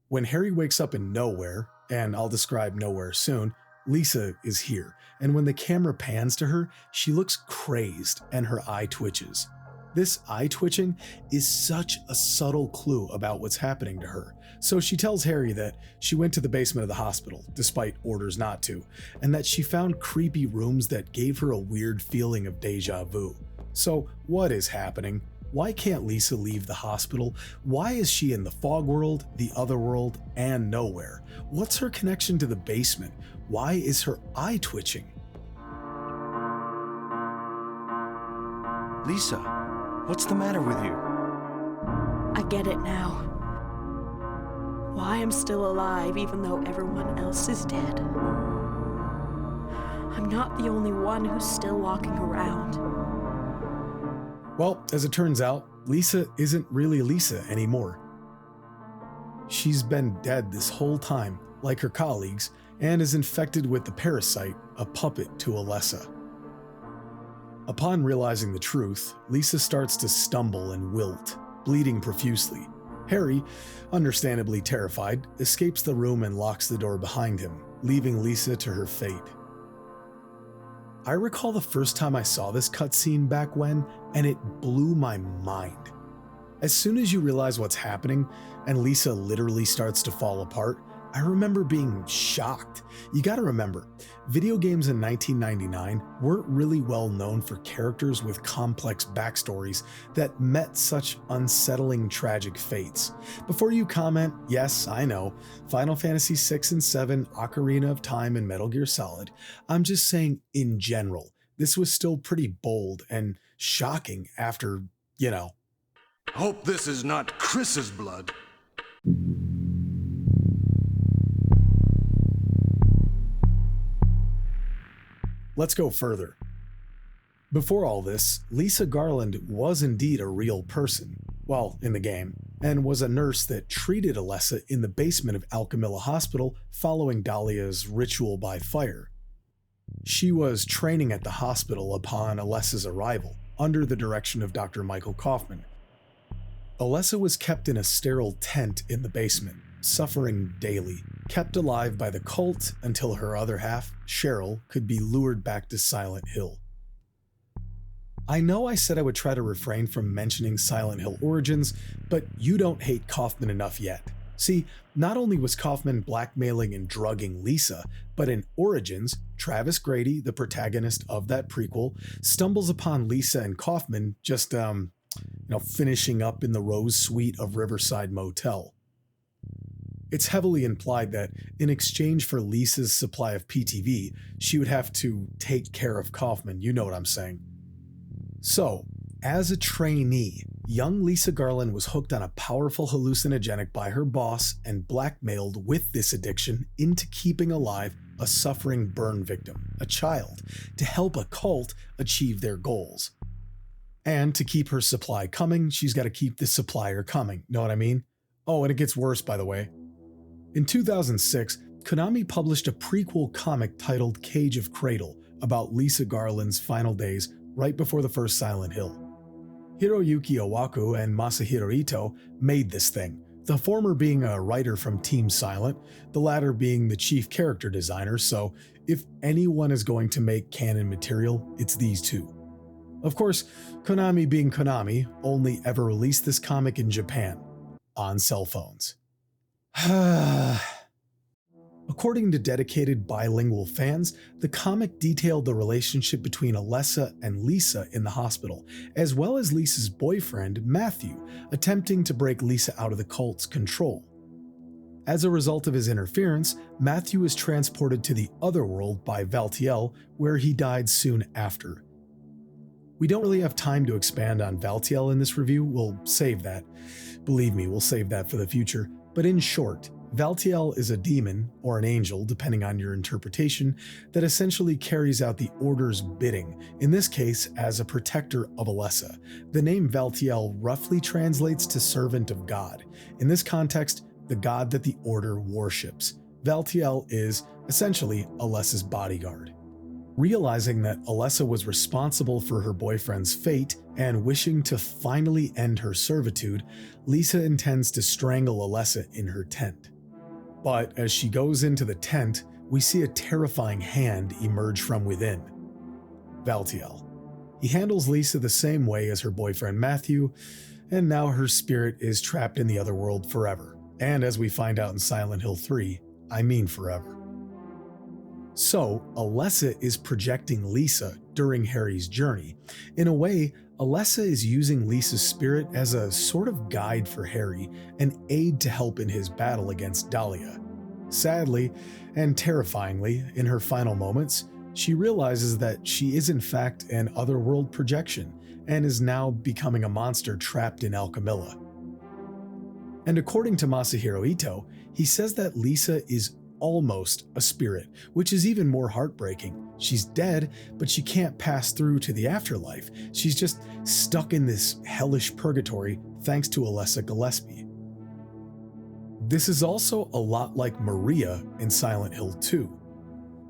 When Harry wakes up in nowhere, and I'll describe nowhere soon, Lisa is here, and when the camera pans to her, she looks crazed and her eye twitches. This eye twitching is such a subtle clue about what's happening to her. So she tells Harry that she went to the basement of the hospital, despite orders not to, and that she found creepy rooms that gave her a weird feeling of deja vu. So what is happening? Why can't Lisa leave the hospital? Why is she in the fog world, the other world, and nowhere? What's her connection to the basement? Why is her eye twitching? Lisa, what's the matter with you? I get it now. Why I'm still alive even though everyone else is dead. I'm not the only one who's still walking around. Well, as it turns out, Lisa isn't really Lisa anymore. She's been dead this whole time, like her colleagues, and is infected with the parasite, a puppet to Alessa. Upon realizing the truth, Lisa starts to stumble and wilt, bleeding profusely. Harry, understandably terrified, escapes the room and locks the door behind him, leaving Lisa to her fate. I recall the first time I saw this cutscene back when, and it blew my mind. As soon as you realize what's happening, and Lisa literally starts to fall apart, I remember being shocked. You gotta remember, video games in 1999 weren't really well known for characters with complex backstories that met such unsettling tragic fates. Before you comment, yes, I know, Final Fantasy VI and VII, Ocarina of Time, and Metal Gear Solid, I'm just saying in general, this was still pretty bold and shocking after, Hope this is not Chris's blood. Let's go further. Before all this, Lisa Garland was indeed a real person, well, in the game, and was a nurse that treated Alessa in the basement of Alchemilla Hospital following Dahlia's ritual by fire. She was training at the hospital upon Alessa's arrival, under the direction of Dr. Michael Kaufman. Alessa was kept in a sterile tent in the basement, suffering daily, kept alive by the cult until her other half, Cheryl, could be lured back to Silent Hill. I know I said I would try to refrain from mentioning Silent Hill origins, but you don't hate Kaufman enough yet. See, not only was Kaufman blackmailing and drugging Lisa, but in Origins, Travis Grady, the protagonist of that prequel, stumbles upon Lisa and Kaufman just, finishing up in the Rose Suite of Riverside Motel. It's heavily implied that in exchange for Lisa's supply of PTV, she would have to take care of Kaufman, you know what I'm saying. So, as a trainee, young Lisa Garland was hooked on a powerful hallucinogenic by her boss and blackmailed with this addiction into keeping alive a suffering burn victim, a child, to help a cult achieve their goals. And to keep her supply coming, she's got to keep the supplier coming, know what I mean? Oh, and it gets worse, by the way. In 2006, Konami published a prequel comic titled Cage of Cradle about Lisa Garland's final days right before the first Silent Hill. Hiroyuki Owaku and Masahiro Ito made this thing, the former being a writer from Team Silent, the latter being the chief character designer, so if anyone is going to make canon material, it's these two. Of course, Konami being Konami, only ever released this comic in Japan, on cell phones. According to dedicated bilingual fans, the comic detailed the relationship between Alessa and Lisa in the hospital, as well as Lisa's boyfriend, Matthew, attempting to break Lisa out of the cult's control. As a result of his interference, Matthew is transported to the other world by Valtiel, where he died soon after. We don't really have time to expand on Valtiel in this review, we'll save that. Believe me, we'll save that for the future. But in short, Valtiel is a demon, or an angel, depending on your interpretation, that essentially carries out the Order's bidding, in this case as a protector of Alessa. The name Valtiel roughly translates to servant of God. In this context, the god that the Order worships. Valtiel is essentially Alessa's bodyguard. Realizing that Alessa was responsible for her boyfriend's fate and wishing to finally end her servitude, Lisa intends to strangle Alessa in her tent. But as she goes into the tent, we see a terrifying hand emerge from within. Valtiel. He handles Lisa the same way as her boyfriend Matthew, and now her spirit is trapped in the other world forever. And as we find out in Silent Hill 3, I mean forever. So, Alessa is projecting Lisa during Harry's journey. In a way, Alessa is using Lisa's spirit as a sort of guide for Harry, an aid to help in his battle against Dahlia. Sadly, and terrifyingly, in her final moments, she realizes that she is in fact an otherworld projection, and is now becoming a monster trapped in Alchemilla. And according to Masahiro Ito, he says that Lisa is almost a spirit, which is even more heartbreaking. She's dead, but she can't pass through to the afterlife. She's just stuck in this hellish purgatory thanks to Alessa Gillespie. This is also a lot like Maria in Silent Hill 2.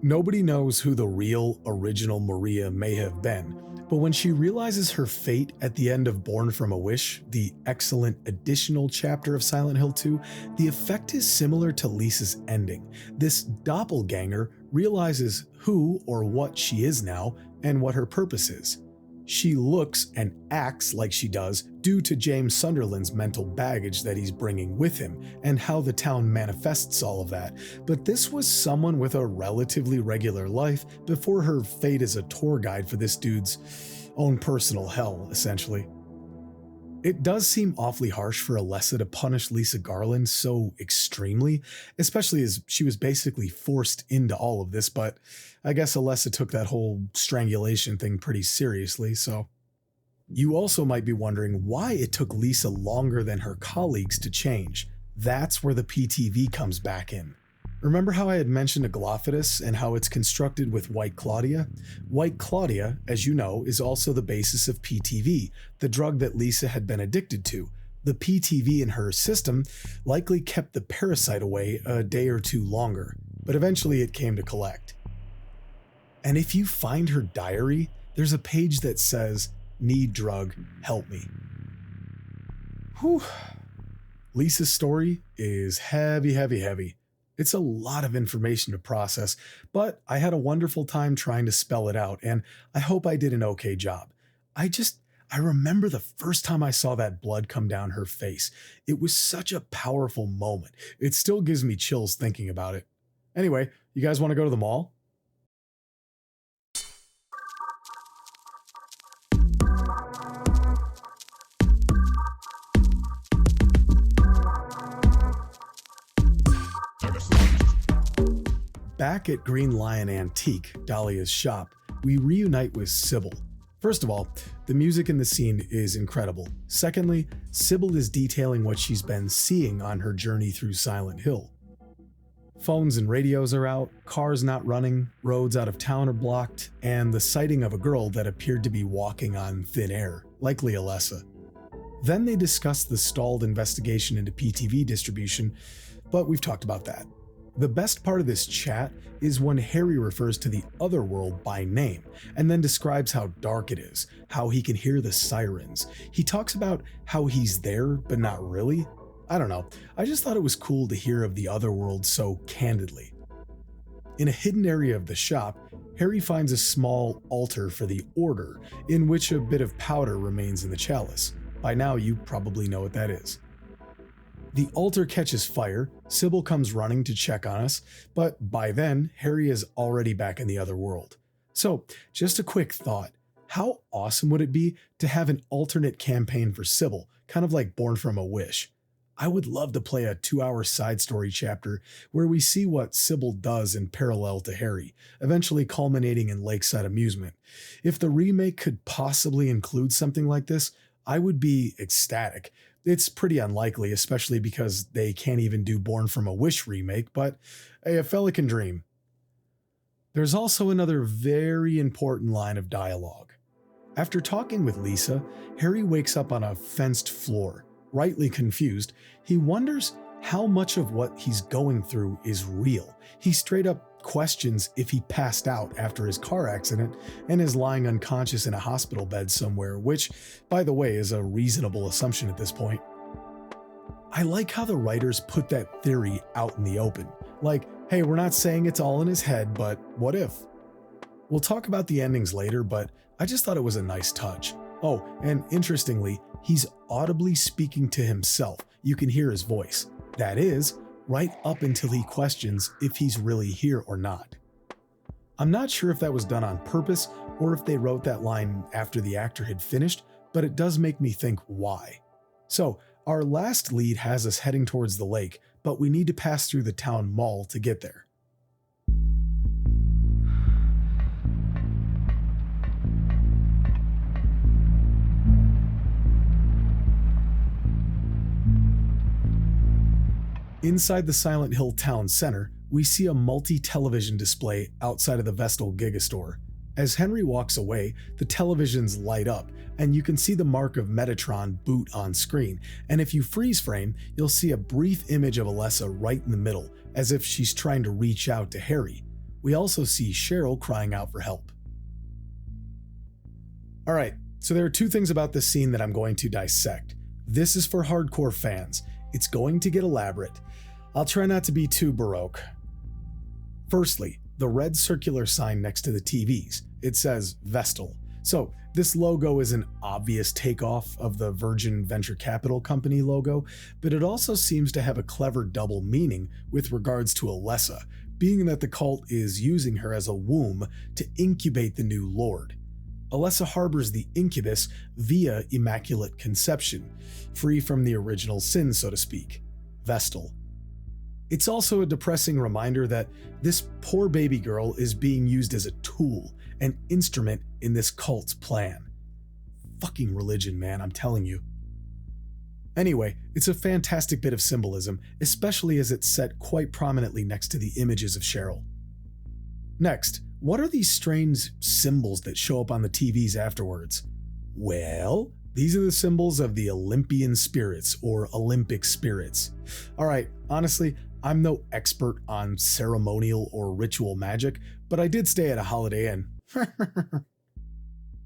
Nobody knows who the real, original Maria may have been, but when she realizes her fate at the end of Born from a Wish, the excellent additional chapter of Silent Hill 2, the effect is similar to Lisa's ending. This doppelganger realizes who or what she is now and what her purpose is. She looks and acts like she does due to James Sunderland's mental baggage that he's bringing with him and how the town manifests all of that. But this was someone with a relatively regular life before her fate as a tour guide for this dude's own personal hell, essentially. It does seem awfully harsh for Alessa to punish Lisa Garland so extremely, especially as she was basically forced into all of this, but I guess Alessa took that whole strangulation thing pretty seriously, so. You also might be wondering why it took Lisa longer than her colleagues to change. That's where the PTV comes back in. Remember how I had mentioned Aglaophatus and how it's constructed with White Claudia? White Claudia, as you know, is also the basis of PTV, the drug that Lisa had been addicted to. The PTV in her system likely kept the parasite away a day or two longer, but eventually it came to collect. And if you find her diary, there's a page that says, "Need drug, help me." Whew. Lisa's story is heavy. It's a lot of information to process, but I had a wonderful time trying to spell it out, and I hope I did an okay job. I remember the first time I saw that blood come down her face. It was such a powerful moment. It still gives me chills thinking about it. Anyway, you guys want to go to the mall? Back at Green Lion Antique, Dahlia's shop, we reunite with Sybil. First of all, the music in the scene is incredible. Secondly, Sybil is detailing what she's been seeing on her journey through Silent Hill. Phones and radios are out, cars not running, roads out of town are blocked, and the sighting of a girl that appeared to be walking on thin air, likely Alessa. Then they discuss the stalled investigation into PTV distribution, but we've talked about that. The best part of this chat is when Harry refers to the other world by name and then describes how dark it is, how he can hear the sirens. He talks about how he's there, but not really. I don't know, I just thought it was cool to hear of the other world so candidly. In a hidden area of the shop, Harry finds a small altar for the Order, in which a bit of powder remains in the chalice. By now, you probably know what that is. The altar catches fire, Sybil comes running to check on us, but by then, Harry is already back in the other world. So, just a quick thought. How awesome would it be to have an alternate campaign for Sybil, kind of like Born from a Wish? I would love to play a 2-hour side story chapter where we see what Sybil does in parallel to Harry, eventually culminating in Lakeside Amusement. If the remake could possibly include something like this, I would be ecstatic. It's pretty unlikely, especially because they can't even do Born from a Wish remake, but hey, a fella can dream. There's also another very important line of dialogue. After talking with Lisa, Harry wakes up on a fenced floor. Rightly confused, he wonders how much of what he's going through is real. He straight up questions if he passed out after his car accident and is lying unconscious in a hospital bed somewhere, which, by the way, is a reasonable assumption at this point. I like how the writers put that theory out in the open. Like, hey, we're not saying it's all in his head, but what if? We'll talk about the endings later, but I just thought it was a nice touch. Oh, and interestingly, he's audibly speaking to himself. You can hear his voice. That is, right up until he questions if he's really here or not. I'm not sure if that was done on purpose or if they wrote that line after the actor had finished, but it does make me think why. So, our last lead has us heading towards the lake, but we need to pass through the town mall to get there. Inside the Silent Hill town center, we see a multi-television display outside of the Vestal Gigastore. As Henry walks away, the televisions light up, and you can see the mark of Metatron boot on screen, and if you freeze frame, you'll see a brief image of Alessa right in the middle, as if she's trying to reach out to Harry. We also see Cheryl crying out for help. Alright, so there are two things about this scene that I'm going to dissect. This is for hardcore fans. It's going to get elaborate. I'll try not to be too baroque. Firstly, the red circular sign next to the TVs. It says Vestal. So this logo is an obvious takeoff of the Virgin Venture Capital Company logo, but it also seems to have a clever double meaning with regards to Alessa, being that the cult is using her as a womb to incubate the new lord. Alessa harbors the incubus via Immaculate Conception, free from the original sin, so to speak, Vestal. It's also a depressing reminder that this poor baby girl is being used as a tool, an instrument in this cult's plan. Fucking religion, man, I'm telling you. Anyway, it's a fantastic bit of symbolism, especially as it's set quite prominently next to the images of Cheryl. Next, what are these strange symbols that show up on the TVs afterwards? Well, these are the symbols of the Olympian spirits or Olympic spirits. Alright, honestly, I'm no expert on ceremonial or ritual magic, but I did stay at a Holiday Inn.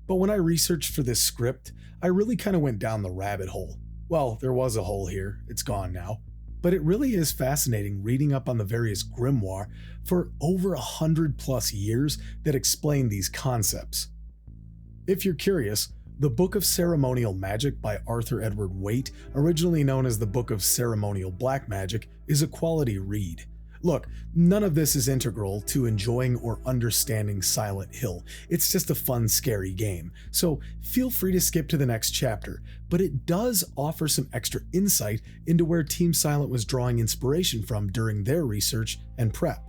But when I researched for this script, I really kind of went down the rabbit hole. Well, there was a hole here, it's gone now. But it really is fascinating reading up on the various grimoire for over 100+ years that explain these concepts. If you're curious, the Book of Ceremonial Magic by Arthur Edward Waite, originally known as the Book of Ceremonial Black Magic, is a quality read. Look, none of this is integral to enjoying or understanding Silent Hill. It's just a fun, scary game, so feel free to skip to the next chapter, but it does offer some extra insight into where Team Silent was drawing inspiration from during their research and prep.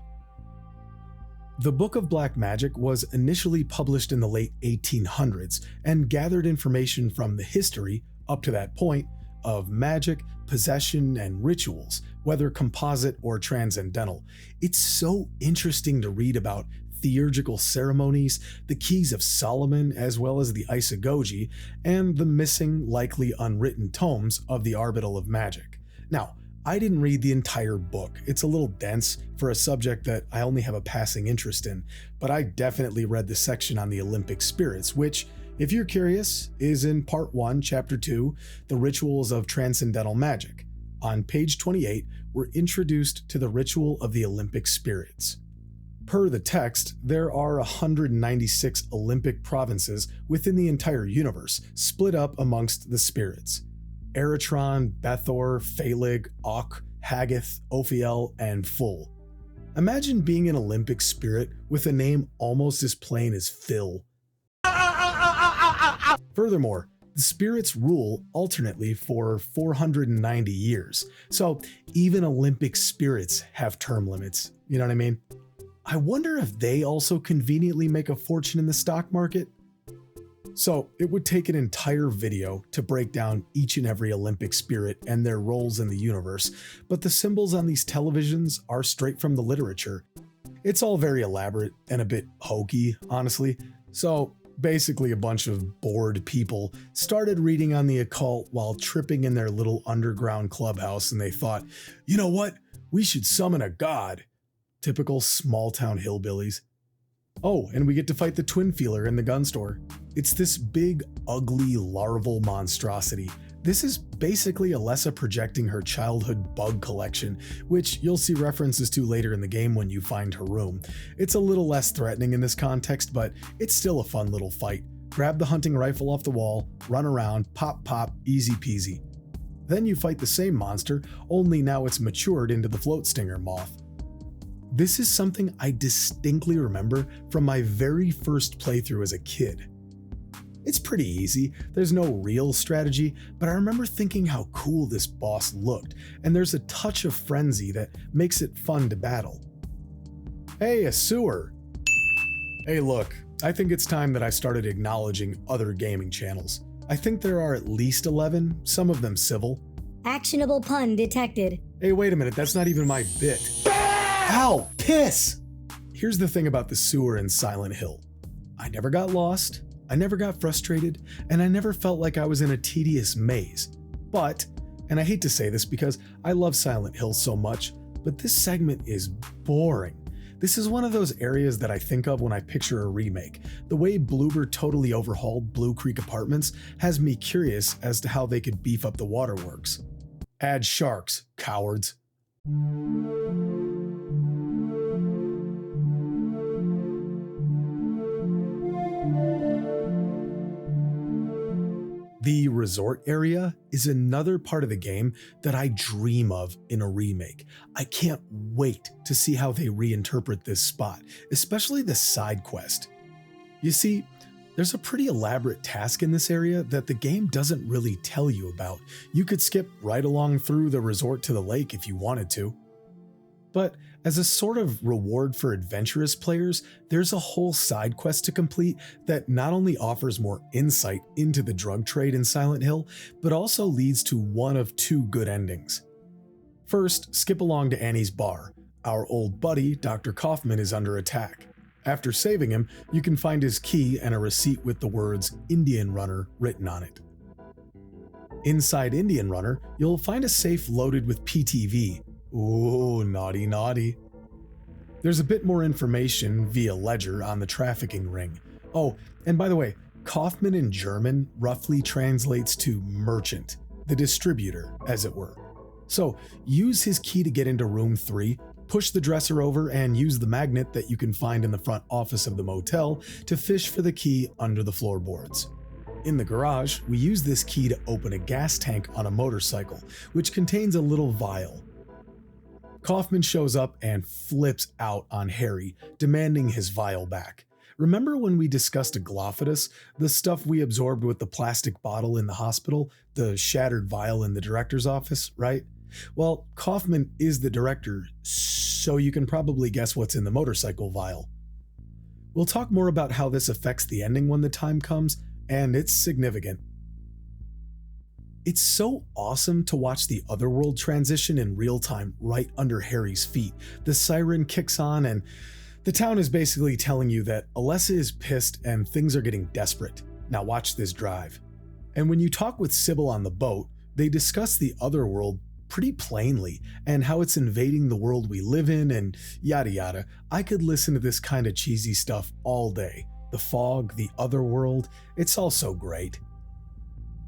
The Book of Black Magic was initially published in the late 1800s and gathered information from the history, up to that point, of magic, possession, and rituals, whether composite or transcendental. It's so interesting to read about theurgical ceremonies, the Keys of Solomon, as well as the Isagoge, and the missing, likely unwritten tomes of the Arbital of Magic. Now, I didn't read the entire book. It's a little dense for a subject that I only have a passing interest in, but I definitely read the section on the Olympic spirits, which, if you're curious, is in Part 1, Chapter 2, The Rituals of Transcendental Magic. On page 28, we're introduced to the ritual of the Olympic spirits. Per the text, there are 196 Olympic provinces within the entire universe, split up amongst the spirits. Eritron, Bethor, Phalig, Ak, Hagath, Ophiel, and Full. Imagine being an Olympic spirit with a name almost as plain as Phil. Furthermore, the spirits rule alternately for 490 years, so even Olympic spirits have term limits, you know what I mean? I wonder if they also conveniently make a fortune in the stock market? So it would take an entire video to break down each and every Olympic spirit and their roles in the universe, but the symbols on these televisions are straight from the literature. It's all very elaborate and a bit hokey, honestly, so basically a bunch of bored people started reading on the occult while tripping in their little underground clubhouse, and they thought, you know what, we should summon a god. Typical small-town hillbillies. Oh, and we get to fight the twin feeler in the gun store. It's this big, ugly, larval monstrosity. This is basically Alessa projecting her childhood bug collection, which you'll see references to later in the game when you find her room. It's a little less threatening in this context, but it's still a fun little fight. Grab the hunting rifle off the wall, run around, pop pop, easy peasy. Then you fight the same monster, only now it's matured into the float stinger moth. This is something I distinctly remember from my very first playthrough as a kid. It's pretty easy, there's no real strategy, but I remember thinking how cool this boss looked, and there's a touch of frenzy that makes it fun to battle. Hey, a sewer! Hey look, I think it's time that I started acknowledging other gaming channels. I think there are at least 11, some of them civil. Actionable pun detected. Hey, wait a minute, that's not even my bit. Ow, piss! Here's the thing about the sewer in Silent Hill. I never got lost, I never got frustrated, and I never felt like I was in a tedious maze. But, and I hate to say this because I love Silent Hill so much, but this segment is boring. This is one of those areas that I think of when I picture a remake. The way Bloober totally overhauled Blue Creek Apartments has me curious as to how they could beef up the waterworks. Add sharks, cowards. The resort area is another part of the game that I dream of in a remake. I can't wait to see how they reinterpret this spot, especially the side quest. You see, there's a pretty elaborate task in this area that the game doesn't really tell you about. You could skip right along through the resort to the lake if you wanted to. But as a sort of reward for adventurous players, there's a whole side quest to complete that not only offers more insight into the drug trade in Silent Hill, but also leads to one of two good endings. First, skip along to Annie's bar. Our old buddy, Dr. Kaufman, is under attack. After saving him, you can find his key and a receipt with the words Indian Runner written on it. Inside Indian Runner, you'll find a safe loaded with PTV. Ooh, naughty, naughty. There's a bit more information via ledger on the trafficking ring. Oh, and by the way, Kaufman in German roughly translates to merchant, the distributor, as it were. So use his key to get into room 3, push the dresser over, and use the magnet that you can find in the front office of the motel to fish for the key under the floorboards. In the garage, we use this key to open a gas tank on a motorcycle, which contains a little vial. Kaufman shows up and flips out on Harry, demanding his vial back. Remember when we discussed Aglophidus, the stuff we absorbed with the plastic bottle in the hospital, the shattered vial in the director's office, right? Well, Kaufman is the director, so you can probably guess what's in the motorcycle vial. We'll talk more about how this affects the ending when the time comes, and it's significant. It's so awesome to watch the Otherworld transition in real time right under Harry's feet. The siren kicks on and the town is basically telling you that Alessa is pissed and things are getting desperate. Now watch this drive. And when you talk with Sybil on the boat, they discuss the Otherworld pretty plainly, and how it's invading the world we live in and yada yada. I could listen to this kind of cheesy stuff all day. The fog, the other world, it's all so great.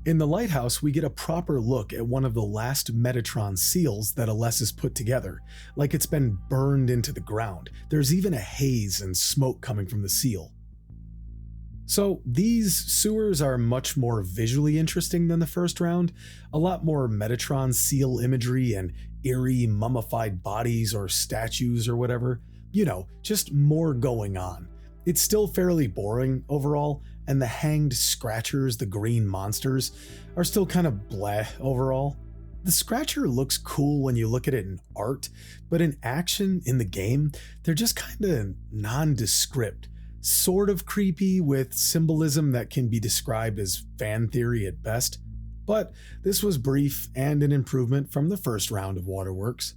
In the lighthouse, we get a proper look at one of the last Metatron seals that Alessa's put together, like it's been burned into the ground. There's even a haze and smoke coming from the seal. So these sewers are much more visually interesting than the first round, a lot more Metatron seal imagery and eerie mummified bodies or statues or whatever. You know, just more going on. It's still fairly boring overall, and the hanged scratchers, the green monsters, are still kind of bleh overall. The scratcher looks cool when you look at it in art, but in action, in the game, they're just kind of nondescript. Sort of creepy with symbolism that can be described as fan theory at best, but this was brief and an improvement from the first round of Waterworks.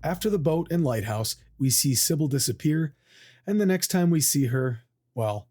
After the boat and lighthouse, we see Sybil disappear, and the next time we see her, well,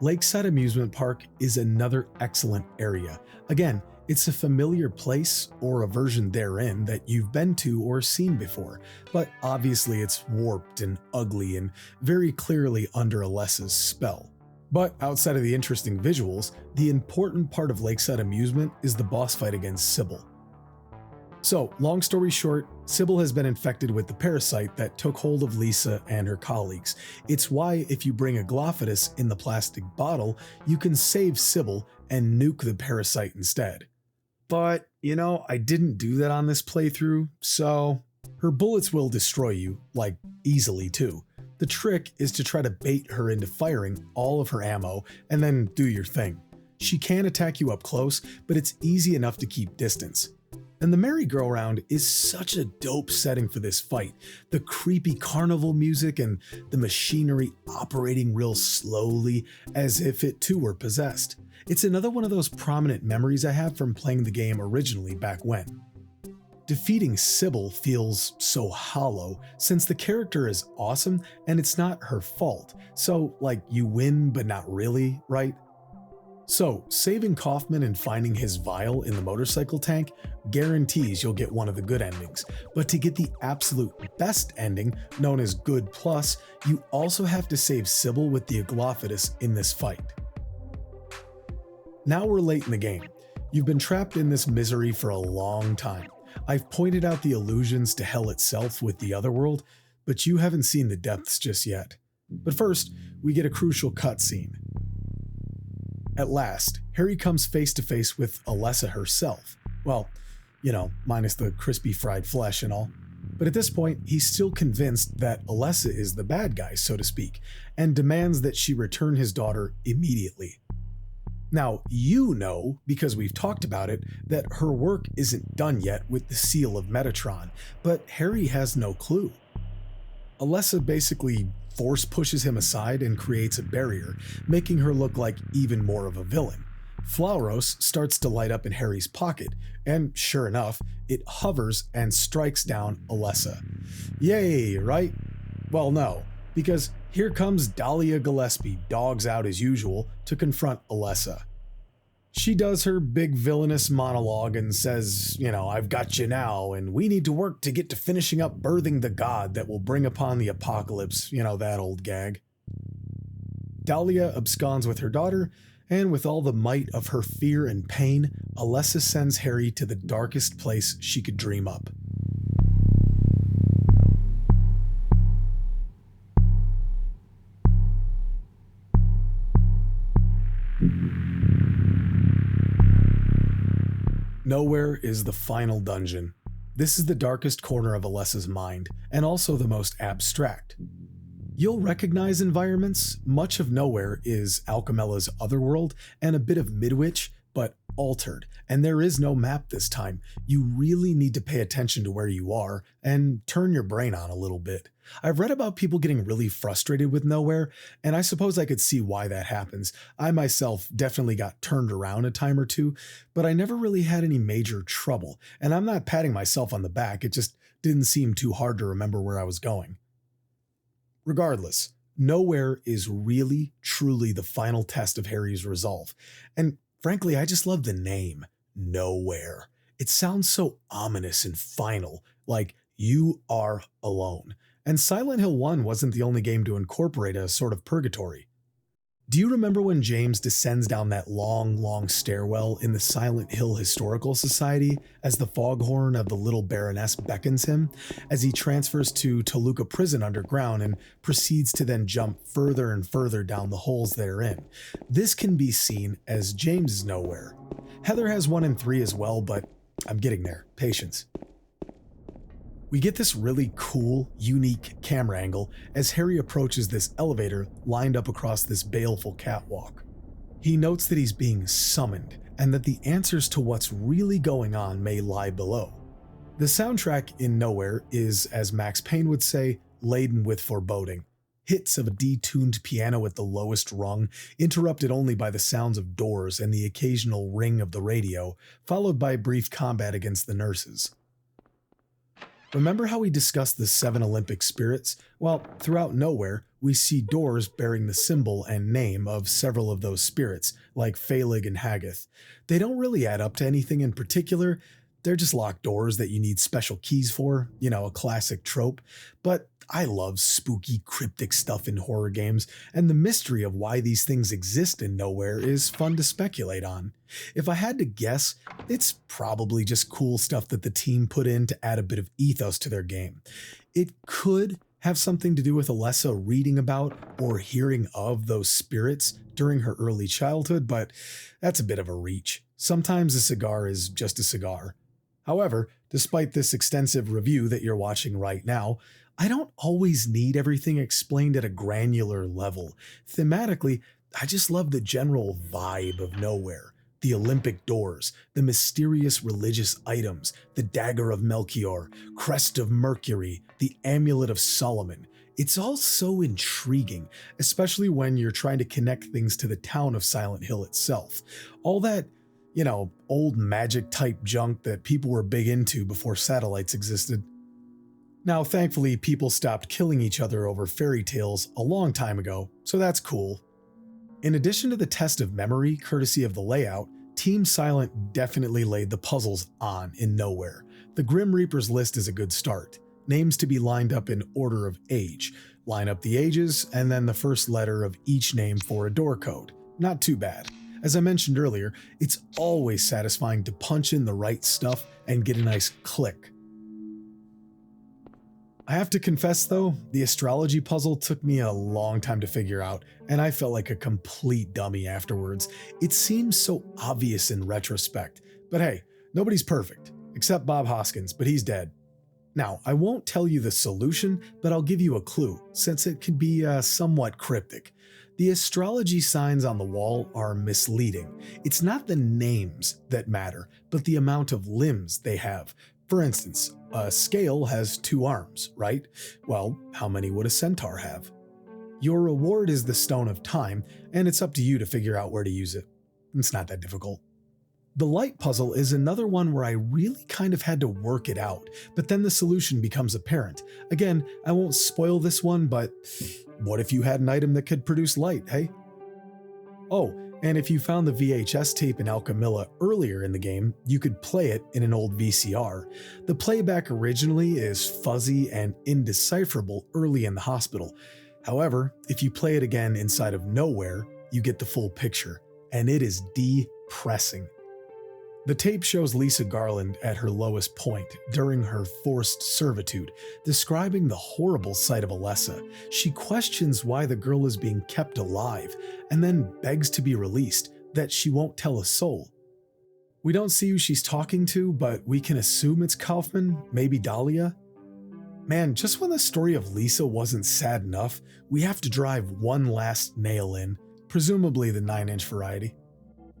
Lakeside Amusement Park is another excellent area. Again, it's a familiar place or a version therein that you've been to or seen before, but obviously it's warped and ugly and very clearly under Alessa's spell. But outside of the interesting visuals, the important part of Lakeside Amusement is the boss fight against Sybil. So, long story short, Sybil has been infected with the parasite that took hold of Lisa and her colleagues. It's why if you bring a Glophodus in the plastic bottle, you can save Sybil and nuke the parasite instead. But, you know, I didn't do that on this playthrough, so her bullets will destroy you, like easily too. The trick is to try to bait her into firing all of her ammo and then do your thing. She can attack you up close, but it's easy enough to keep distance. And the merry-go-round is such a dope setting for this fight. The creepy carnival music and the machinery operating real slowly as if it too were possessed. It's another one of those prominent memories I have from playing the game originally back when. Defeating Sybil feels so hollow since the character is awesome and it's not her fault. So, like, you win but not really, right? So, saving Kaufman and finding his vial in the motorcycle tank guarantees you'll get one of the good endings, but to get the absolute best ending, known as Good Plus, you also have to save Sybil with the Aglophidus in this fight. Now we're late in the game. You've been trapped in this misery for a long time. I've pointed out the allusions to hell itself with the Otherworld, but you haven't seen the depths just yet. But first, we get a crucial cutscene. At last, Harry comes face to face with Alessa herself. Well, you know, minus the crispy fried flesh and all. But at this point, he's still convinced that Alessa is the bad guy, so to speak, and demands that she return his daughter immediately. Now, you know, because we've talked about it, that her work isn't done yet with the seal of Metatron, but Harry has no clue. Alessa basically force pushes him aside and creates a barrier, making her look like even more of a villain. Flauros starts to light up in Harry's pocket, and sure enough, it hovers and strikes down Alessa. Yay, right? Well, no, because here comes Dahlia Gillespie, dogs out as usual, to confront Alessa. She does her big villainous monologue and says, you know, I've got you now, and we need to work to get to finishing up birthing the god that will bring upon the apocalypse, you know, that old gag. Dahlia absconds with her daughter, and with all the might of her fear and pain, Alessa sends Harry to the darkest place she could dream up. Nowhere is the final dungeon. This is the darkest corner of Alessa's mind, and also the most abstract. You'll recognize environments. Much of Nowhere is Alchemella's Otherworld and a bit of Midwich, but altered, and there is no map this time. You really need to pay attention to where you are and turn your brain on a little bit. I've read about people getting really frustrated with Nowhere, and I suppose I could see why that happens. I myself definitely got turned around a time or two, but I never really had any major trouble, and I'm not patting myself on the back, it just didn't seem too hard to remember where I was going. Regardless, Nowhere is really, truly the final test of Harry's resolve, and frankly, I just love the name, Nowhere. It sounds so ominous and final, like you are alone. And Silent Hill 1 wasn't the only game to incorporate a sort of purgatory. Do you remember when James descends down that long, long stairwell in the Silent Hill Historical Society as the foghorn of the little Baroness beckons him, as he transfers to Toluca Prison underground and proceeds to then jump further and further down the holes therein? This can be seen as James's Nowhere. Heather has 1 and 3 as well, but I'm getting there. Patience. We get this really cool, unique camera angle as Harry approaches this elevator lined up across this baleful catwalk. He notes that he's being summoned and that the answers to what's really going on may lie below. The soundtrack in Nowhere is, as Max Payne would say, laden with foreboding. Hits of a detuned piano at the lowest rung, interrupted only by the sounds of doors and the occasional ring of the radio, followed by brief combat against the nurses. Remember how we discussed the 7 Olympic spirits? Well, throughout Nowhere, we see doors bearing the symbol and name of several of those spirits, like Phalig and Haggith. They don't really add up to anything in particular, they're just locked doors that you need special keys for, a classic trope. But I love spooky, cryptic stuff in horror games, and the mystery of why these things exist in Nowhere is fun to speculate on. If I had to guess, it's probably just cool stuff that the team put in to add a bit of ethos to their game. It could have something to do with Alessa reading about or hearing of those spirits during her early childhood, but that's a bit of a reach. Sometimes a cigar is just a cigar. However, despite this extensive review that you're watching right now, I don't always need everything explained at a granular level. Thematically, I just love the general vibe of Nowhere. The Olympic doors, the mysterious religious items, the dagger of Melchior, crest of Mercury, the amulet of Solomon. It's all so intriguing, especially when you're trying to connect things to the town of Silent Hill itself. All that, old magic type junk that people were big into before satellites existed. Now, thankfully, people stopped killing each other over fairy tales a long time ago, so that's cool. In addition to the test of memory, courtesy of the layout, Team Silent definitely laid the puzzles on in Nowhere. The Grim Reaper's list is a good start. Names to be lined up in order of age. Line up the ages, and then the first letter of each name for a door code. Not too bad. As I mentioned earlier, it's always satisfying to punch in the right stuff and get a nice click. I have to confess though, the astrology puzzle took me a long time to figure out, and I felt like a complete dummy afterwards. It seems so obvious in retrospect, but hey, nobody's perfect, except Bob Hoskins, but he's dead. Now, I won't tell you the solution, but I'll give you a clue, since it could be somewhat cryptic. The astrology signs on the wall are misleading. It's not the names that matter, but the amount of limbs they have. For instance, a scale has 2 arms, right? Well, how many would a centaur have? Your reward is the Stone of Time, and it's up to you to figure out where to use it. It's not that difficult. The light puzzle is another one where I really kind of had to work it out, but then the solution becomes apparent. Again, I won't spoil this one, but what if you had an item that could produce light, hey? Oh, and if you found the VHS tape in Alchemilla earlier in the game, you could play it in an old VCR. The playback originally is fuzzy and indecipherable early in the hospital. However, if you play it again inside of Nowhere, you get the full picture, and it is depressing. The tape shows Lisa Garland at her lowest point during her forced servitude, describing the horrible sight of Alessa. She questions why the girl is being kept alive, and then begs to be released, that she won't tell a soul. We don't see who she's talking to, but we can assume it's Kaufman, maybe Dahlia. Man, just when the story of Lisa wasn't sad enough, we have to drive one last nail in, presumably the 9-inch variety.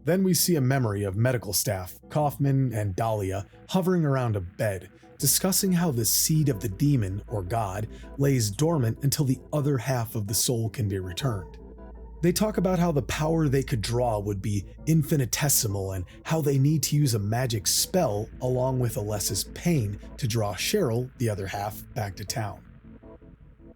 Then we see a memory of medical staff, Kaufman and Dahlia, hovering around a bed, discussing how the seed of the demon, or God, lays dormant until the other half of the soul can be returned. They talk about how the power they could draw would be infinitesimal and how they need to use a magic spell along with Alessa's pain to draw Cheryl, the other half, back to town.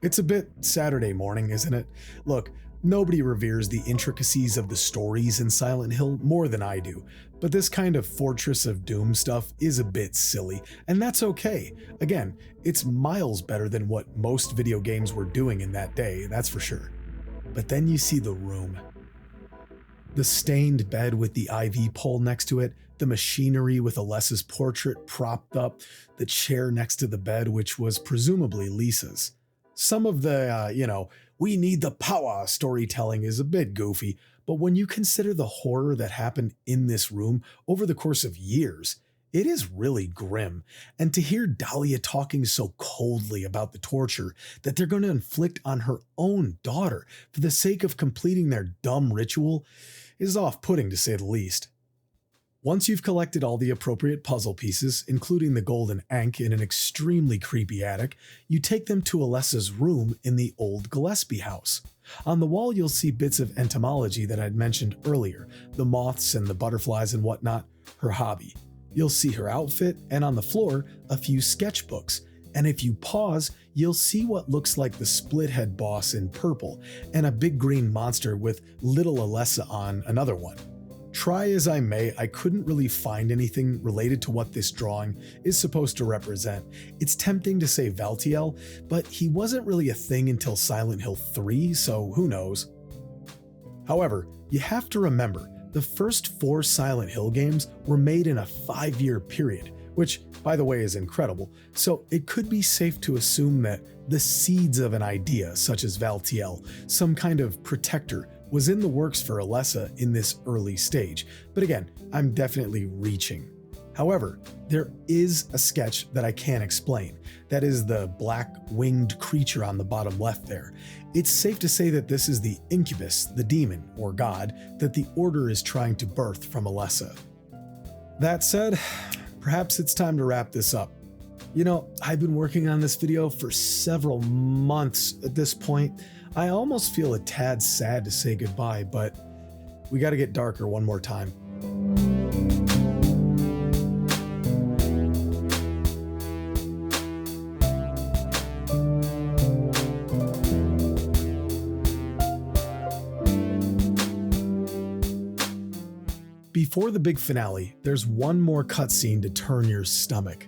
It's a bit Saturday morning, isn't it? Look, nobody reveres the intricacies of the stories in Silent Hill more than I do, but this kind of Fortress of Doom stuff is a bit silly, and that's okay. Again, it's miles better than what most video games were doing in that day, that's for sure. But then you see the room. The stained bed with the IV pole next to it, the machinery with Alessa's portrait propped up, the chair next to the bed, which was presumably Lisa's. Some of the, we need the power storytelling is a bit goofy, but when you consider the horror that happened in this room over the course of years, it is really grim. And to hear Dahlia talking so coldly about the torture that they're going to inflict on her own daughter for the sake of completing their dumb ritual is off-putting to say the least. Once you've collected all the appropriate puzzle pieces, including the golden ankh in an extremely creepy attic, you take them to Alessa's room in the old Gillespie house. On the wall you'll see bits of entomology that I'd mentioned earlier, the moths and the butterflies and whatnot, her hobby. You'll see her outfit, and on the floor, a few sketchbooks. And if you pause, you'll see what looks like the split-head boss in purple, and a big green monster with little Alessa on another one. Try as I may, I couldn't really find anything related to what this drawing is supposed to represent. It's tempting to say Valtiel, but he wasn't really a thing until Silent Hill 3, so who knows. However, you have to remember, the first 4 Silent Hill games were made in a 5-year period, which, by the way, is incredible, so it could be safe to assume that the seeds of an idea, such as Valtiel, some kind of protector, was in the works for Alessa in this early stage, but again, I'm definitely reaching. However, there is a sketch that I can't explain. That is the black winged creature on the bottom left there. It's safe to say that this is the incubus, the demon, or god, that the Order is trying to birth from Alessa. That said, perhaps it's time to wrap this up. I've been working on this video for several months at this point. I almost feel a tad sad to say goodbye, but we gotta get darker one more time. Before the big finale, there's one more cutscene to turn your stomach.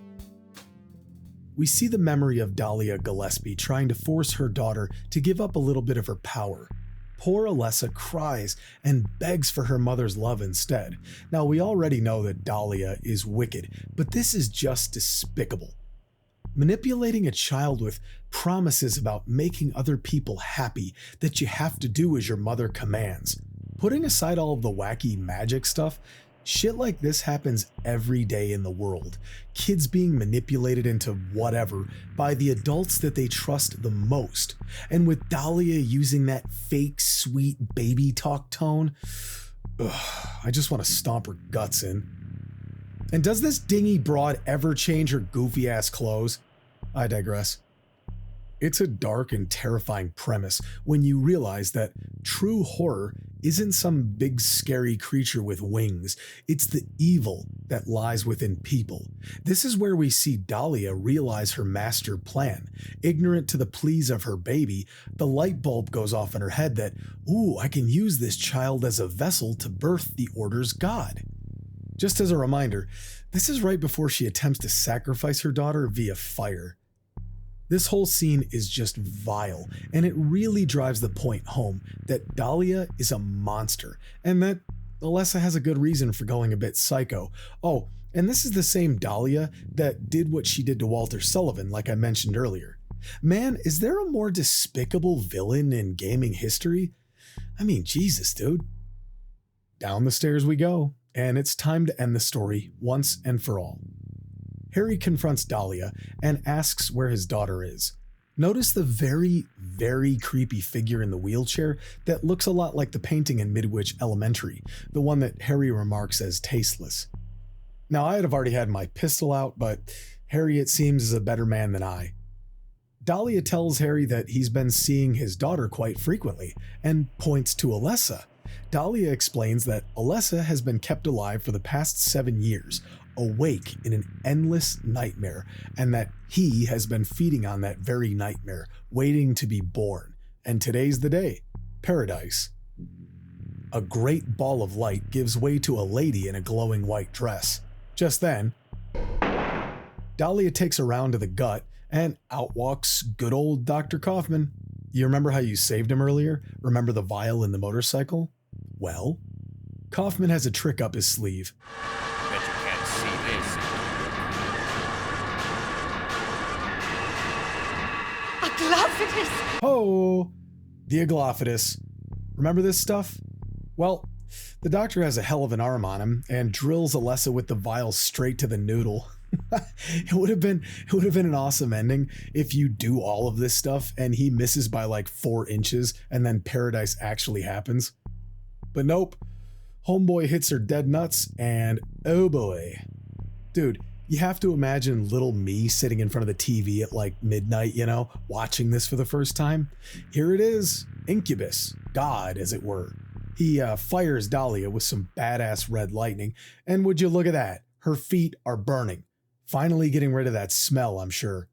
We see the memory of Dahlia Gillespie trying to force her daughter to give up a little bit of her power. Poor Alessa cries and begs for her mother's love instead. Now, we already know that Dahlia is wicked, but this is just despicable. Manipulating a child with promises about making other people happy that you have to do as your mother commands. Putting aside all of the wacky magic stuff, shit like this happens every day in the world. Kids being manipulated into whatever by the adults that they trust the most. And with Dahlia using that fake sweet baby talk tone, I just want to stomp her guts in. And does this dingy broad ever change her goofy ass clothes? I digress. It's a dark and terrifying premise when you realize that true horror isn't some big scary creature with wings. It's the evil that lies within people. This is where we see Dahlia realize her master plan. Ignorant to the pleas of her baby, the light bulb goes off in her head that, I can use this child as a vessel to birth the Order's god. Just as a reminder, this is right before she attempts to sacrifice her daughter via fire. This whole scene is just vile, and it really drives the point home that Dahlia is a monster, and that Alessa has a good reason for going a bit psycho. Oh, and this is the same Dahlia that did what she did to Walter Sullivan, like I mentioned earlier. Man, is there a more despicable villain in gaming history? I mean, Jesus, dude. Down the stairs we go, and it's time to end the story once and for all. Harry confronts Dahlia and asks where his daughter is. Notice the very, very creepy figure in the wheelchair that looks a lot like the painting in Midwich Elementary, the one that Harry remarks as tasteless. Now, I'd have already had my pistol out, but Harry, it seems, is a better man than I. Dahlia tells Harry that he's been seeing his daughter quite frequently, and points to Alessa. Dahlia explains that Alessa has been kept alive for the past 7 years, awake in an endless nightmare, and that he has been feeding on that very nightmare, waiting to be born. And today's the day. Paradise. A great ball of light gives way to a lady in a glowing white dress. Just then, Dahlia takes a round to the gut, and out walks good old Dr. Kaufman. You remember how you saved him earlier? Remember the vial in the motorcycle? Well, Kaufman has a trick up his sleeve. Bet you can't see this. A Glophitus! Oh, the Aglophitus. Remember this stuff? Well, the doctor has a hell of an arm on him and drills Alessa with the vial straight to the noodle. It would have been an awesome ending if you do all of this stuff and he misses by like 4 inches and then paradise actually happens. But nope. Homeboy hits her dead nuts and oh boy. Dude, you have to imagine little me sitting in front of the TV at like midnight, watching this for the first time. Here it is. Incubus. God, as it were. He fires Dahlia with some badass red lightning, and would you look at that? Her feet are burning. Finally getting rid of that smell, I'm sure.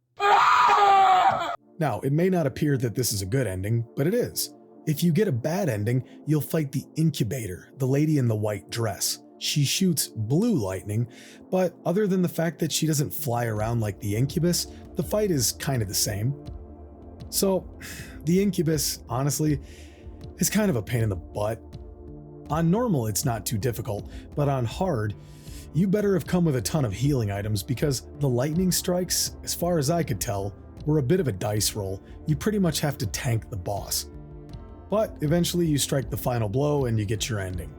Now, it may not appear that this is a good ending, but it is. If you get a bad ending, you'll fight the incubator, the lady in the white dress. She shoots blue lightning, but other than the fact that she doesn't fly around like the incubus, the fight is kind of the same. So, the incubus, honestly, is kind of a pain in the butt. On normal, it's not too difficult, but on hard, you better have come with a ton of healing items because the lightning strikes, as far as I could tell, were a bit of a dice roll. You pretty much have to tank the boss. But eventually you strike the final blow and you get your ending.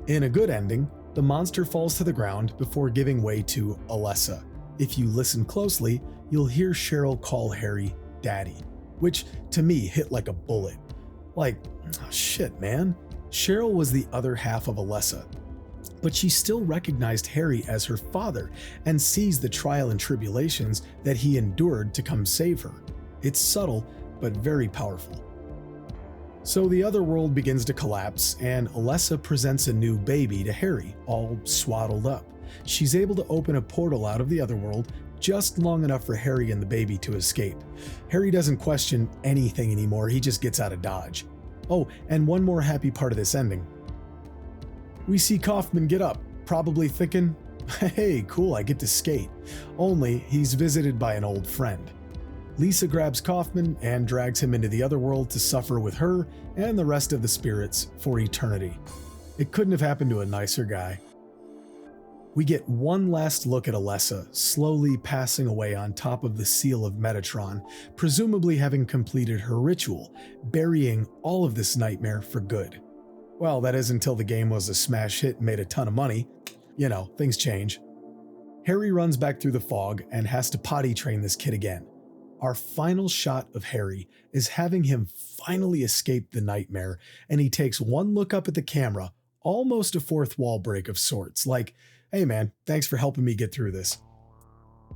In a good ending, the monster falls to the ground before giving way to Alessa. If you listen closely, you'll hear Cheryl call Harry Daddy, which to me hit like a bullet. Like, oh shit, man. Cheryl was the other half of Alessa, but she still recognized Harry as her father and sees the trial and tribulations that he endured to come save her. It's subtle, but very powerful. So the other world begins to collapse, and Alessa presents a new baby to Harry, all swaddled up. She's able to open a portal out of the other world just long enough for Harry and the baby to escape. Harry doesn't question anything anymore, he just gets out of Dodge. Oh, and one more happy part of this ending. We see Kaufman get up, probably thinking, hey, cool, I get to skate. Only he's visited by an old friend. Lisa grabs Kaufman and drags him into the other world to suffer with her and the rest of the spirits for eternity. It couldn't have happened to a nicer guy. We get one last look at Alessa slowly passing away on top of the seal of Metatron, presumably having completed her ritual, burying all of this nightmare for good. Well, that is until the game was a smash hit and made a ton of money. Things change. Harry runs back through the fog and has to potty train this kid again. Our final shot of Harry is having him finally escape the nightmare, and he takes one look up at the camera, almost a fourth wall break of sorts, like, hey man, thanks for helping me get through this.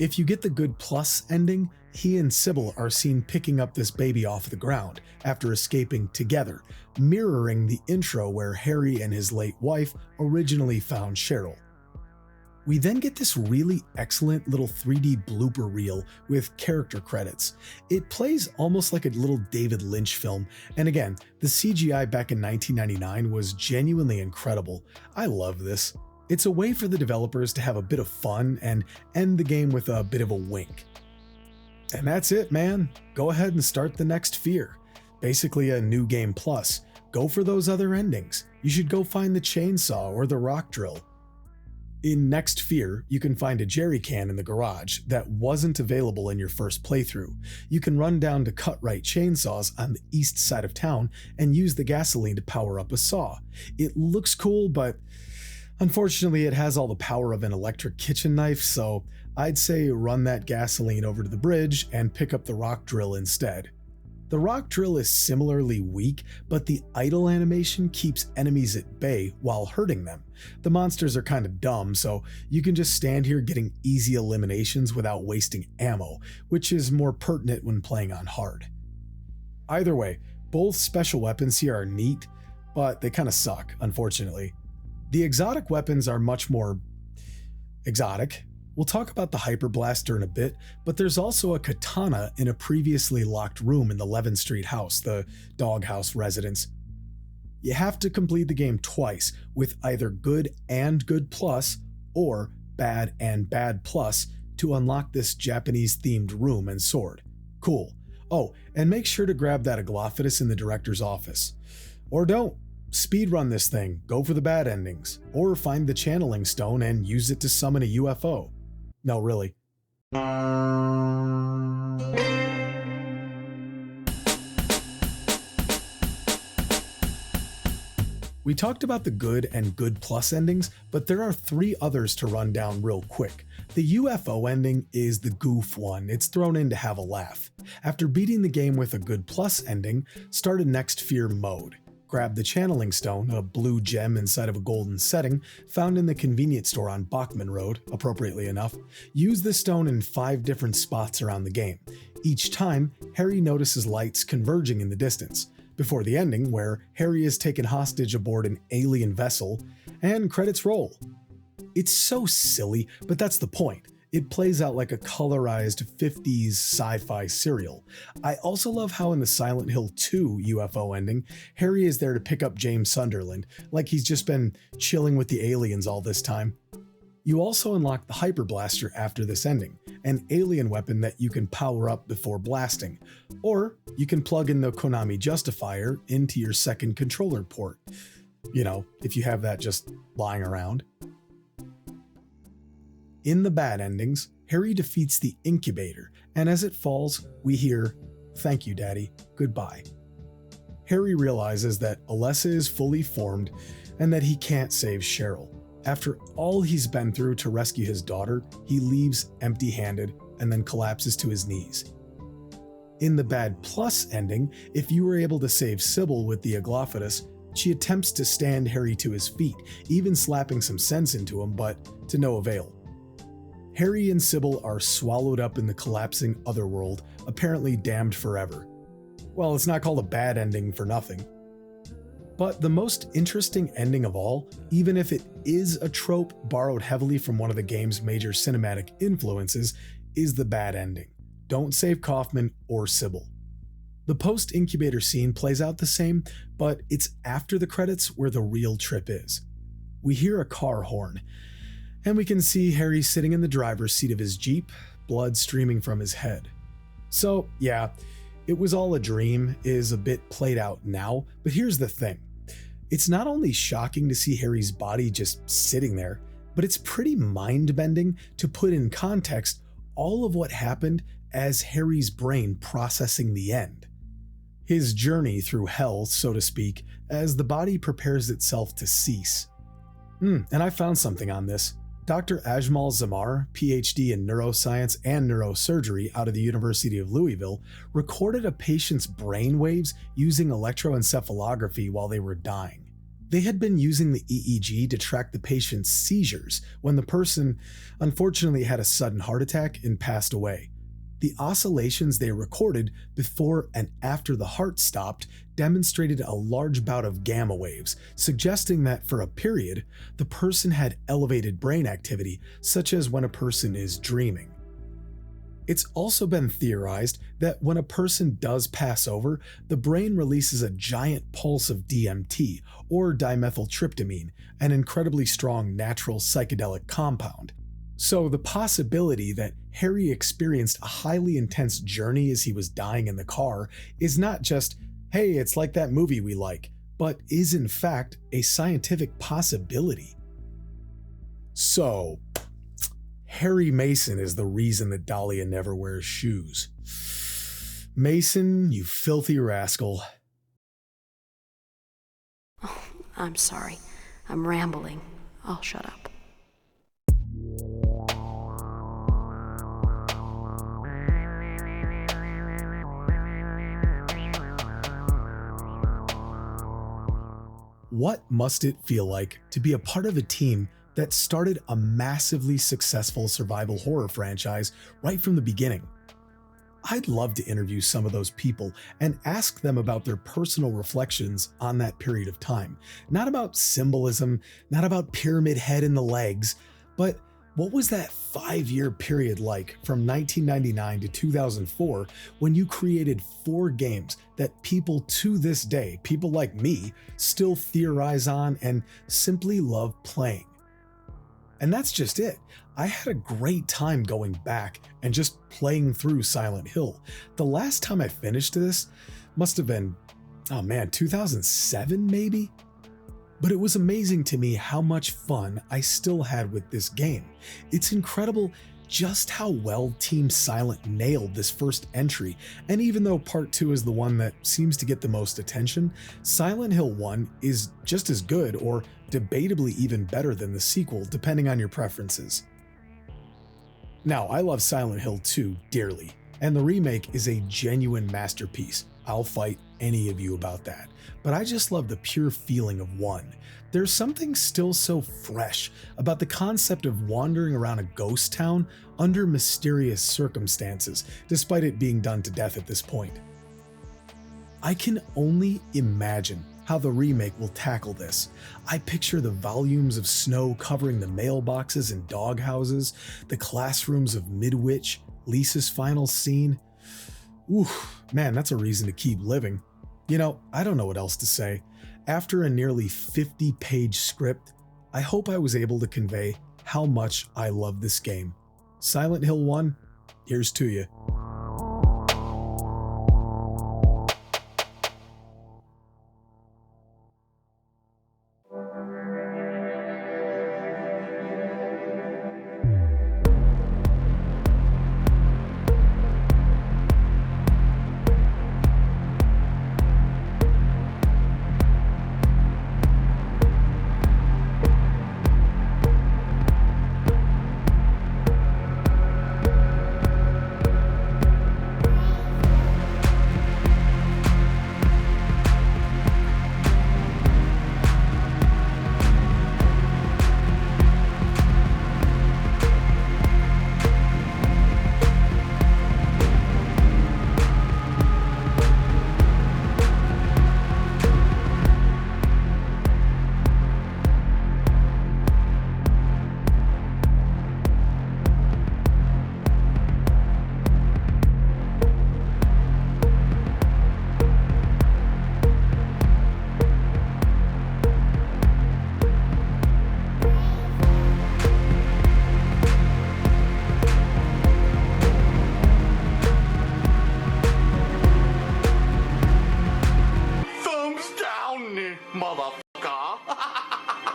If you get the good plus ending, he and Sybil are seen picking up this baby off the ground after escaping together, mirroring the intro where Harry and his late wife originally found Cheryl. We then get this really excellent little 3D blooper reel with character credits. It plays almost like a little David Lynch film, and again, the CGI back in 1999 was genuinely incredible. I love this. It's a way for the developers to have a bit of fun and end the game with a bit of a wink. And that's it, man. Go ahead and start the next Fear. Basically a new game plus. Go for those other endings. You should go find the chainsaw or the rock drill. In Next Fear, you can find a jerry can in the garage that wasn't available in your first playthrough. You can run down to Cut-Rite chainsaws on the east side of town and use the gasoline to power up a saw. It looks cool, but Unfortunately, it has all the power of an electric kitchen knife, so I'd say run that gasoline over to the bridge and pick up the rock drill instead. The rock drill is similarly weak, but the idle animation keeps enemies at bay while hurting them. The monsters are kind of dumb, so you can just stand here getting easy eliminations without wasting ammo, which is more pertinent when playing on hard. Either way, both special weapons here are neat, but they kind of suck, unfortunately. The exotic weapons are much more exotic. We'll talk about the Hyper Blaster in a bit, but there's also a katana in a previously locked room in the Levin Street house, the doghouse residence. You have to complete the game twice, with either good and good plus, or bad and bad plus, to unlock this Japanese-themed room and sword. Cool. Oh, and make sure to grab that Aglophidus in the director's office. Or don't. Speedrun this thing, go for the bad endings, or find the channeling stone and use it to summon a UFO. No, really. We talked about the good and good plus endings, but there are 3 others to run down real quick. The UFO ending is the goof one, it's thrown in to have a laugh. After beating the game with a good plus ending, start a Next Fear mode. Grab the channeling stone, a blue gem inside of a golden setting, found in the convenience store on Bachman Road, appropriately enough. Use the stone in 5 different spots around the game. Each time, Harry notices lights converging in the distance, before the ending where Harry is taken hostage aboard an alien vessel, and credits roll. It's so silly, but that's the point. It plays out like a colorized 50s sci-fi serial. I also love how in the Silent Hill 2 UFO ending, Harry is there to pick up James Sunderland, like he's just been chilling with the aliens all this time. You also unlock the Hyper Blaster after this ending, an alien weapon that you can power up before blasting, or you can plug in the Konami Justifier into your second controller port. You know, if you have that just lying around. In the bad endings, Harry defeats the incubator, and as it falls, we hear, "Thank you, Daddy, goodbye." Harry realizes that Alessa is fully formed and that he can't save Cheryl. After all he's been through to rescue his daughter, he leaves empty-handed and then collapses to his knees. In the bad plus ending, if you were able to save Sybil with the Aglophidus, she attempts to stand Harry to his feet, even slapping some sense into him, but to no avail. Harry and Sybil are swallowed up in the collapsing otherworld, apparently damned forever. Well, it's not called a bad ending for nothing. But the most interesting ending of all, even if it is a trope borrowed heavily from one of the game's major cinematic influences, is the bad ending. Don't save Kaufman or Sybil. The post-incubator scene plays out the same, but it's after the credits where the real trip is. We hear a car horn, and we can see Harry sitting in the driver's seat of his Jeep, blood streaming from his head. So, yeah, it was all a dream is a bit played out now, but here's the thing. It's not only shocking to see Harry's body just sitting there, but it's pretty mind-bending to put in context all of what happened as Harry's brain processing the end. His journey through hell, so to speak, as the body prepares itself to cease. And I found something on this. Dr. Ajmal Zamar, PhD in neuroscience and neurosurgery out of the University of Louisville, recorded a patient's brain waves using electroencephalography while they were dying. They had been using the EEG to track the patient's seizures when the person unfortunately had a sudden heart attack and passed away. The oscillations they recorded before and after the heart stopped demonstrated a large bout of gamma waves, suggesting that for a period, the person had elevated brain activity, such as when a person is dreaming. It's also been theorized that when a person does pass over, the brain releases a giant pulse of DMT, or dimethyltryptamine, an incredibly strong natural psychedelic compound. So the possibility that Harry experienced a highly intense journey as he was dying in the car is not just, hey, it's like that movie we like, but is in fact a scientific possibility. So, Harry Mason is the reason that Dahlia never wears shoes. Mason, you filthy rascal. Oh, I'm sorry. I'm rambling. I'll shut up. What must it feel like to be a part of a team that started a massively successful survival horror franchise right from the beginning? I'd love to interview some of those people and ask them about their personal reflections on that period of time. Not about symbolism, not about Pyramid Head and the legs, but what was that 5-year period like from 1999 to 2004 when you created 4 games that people to this day, people like me, still theorize on and simply love playing? And that's just it. I had a great time going back and just playing through Silent Hill. The last time I finished this must have been, 2007 maybe? But it was amazing to me how much fun I still had with this game. It's incredible just how well Team Silent nailed this first entry, and even though Part 2 is the one that seems to get the most attention, Silent Hill 1 is just as good or debatably even better than the sequel, depending on your preferences. Now, I love Silent Hill 2 dearly, and the remake is a genuine masterpiece. I'll fight any of you about that. But I just love the pure feeling of 1. There's something still so fresh about the concept of wandering around a ghost town under mysterious circumstances, despite it being done to death at this point. I can only imagine how the remake will tackle this. I picture the volumes of snow covering the mailboxes and doghouses, the classrooms of Midwich, Lisa's final scene. Ooh, man, that's a reason to keep living. You know, I don't know what else to say. After a nearly 50-page script, I hope I was able to convey how much I love this game. Silent Hill 1, here's to you.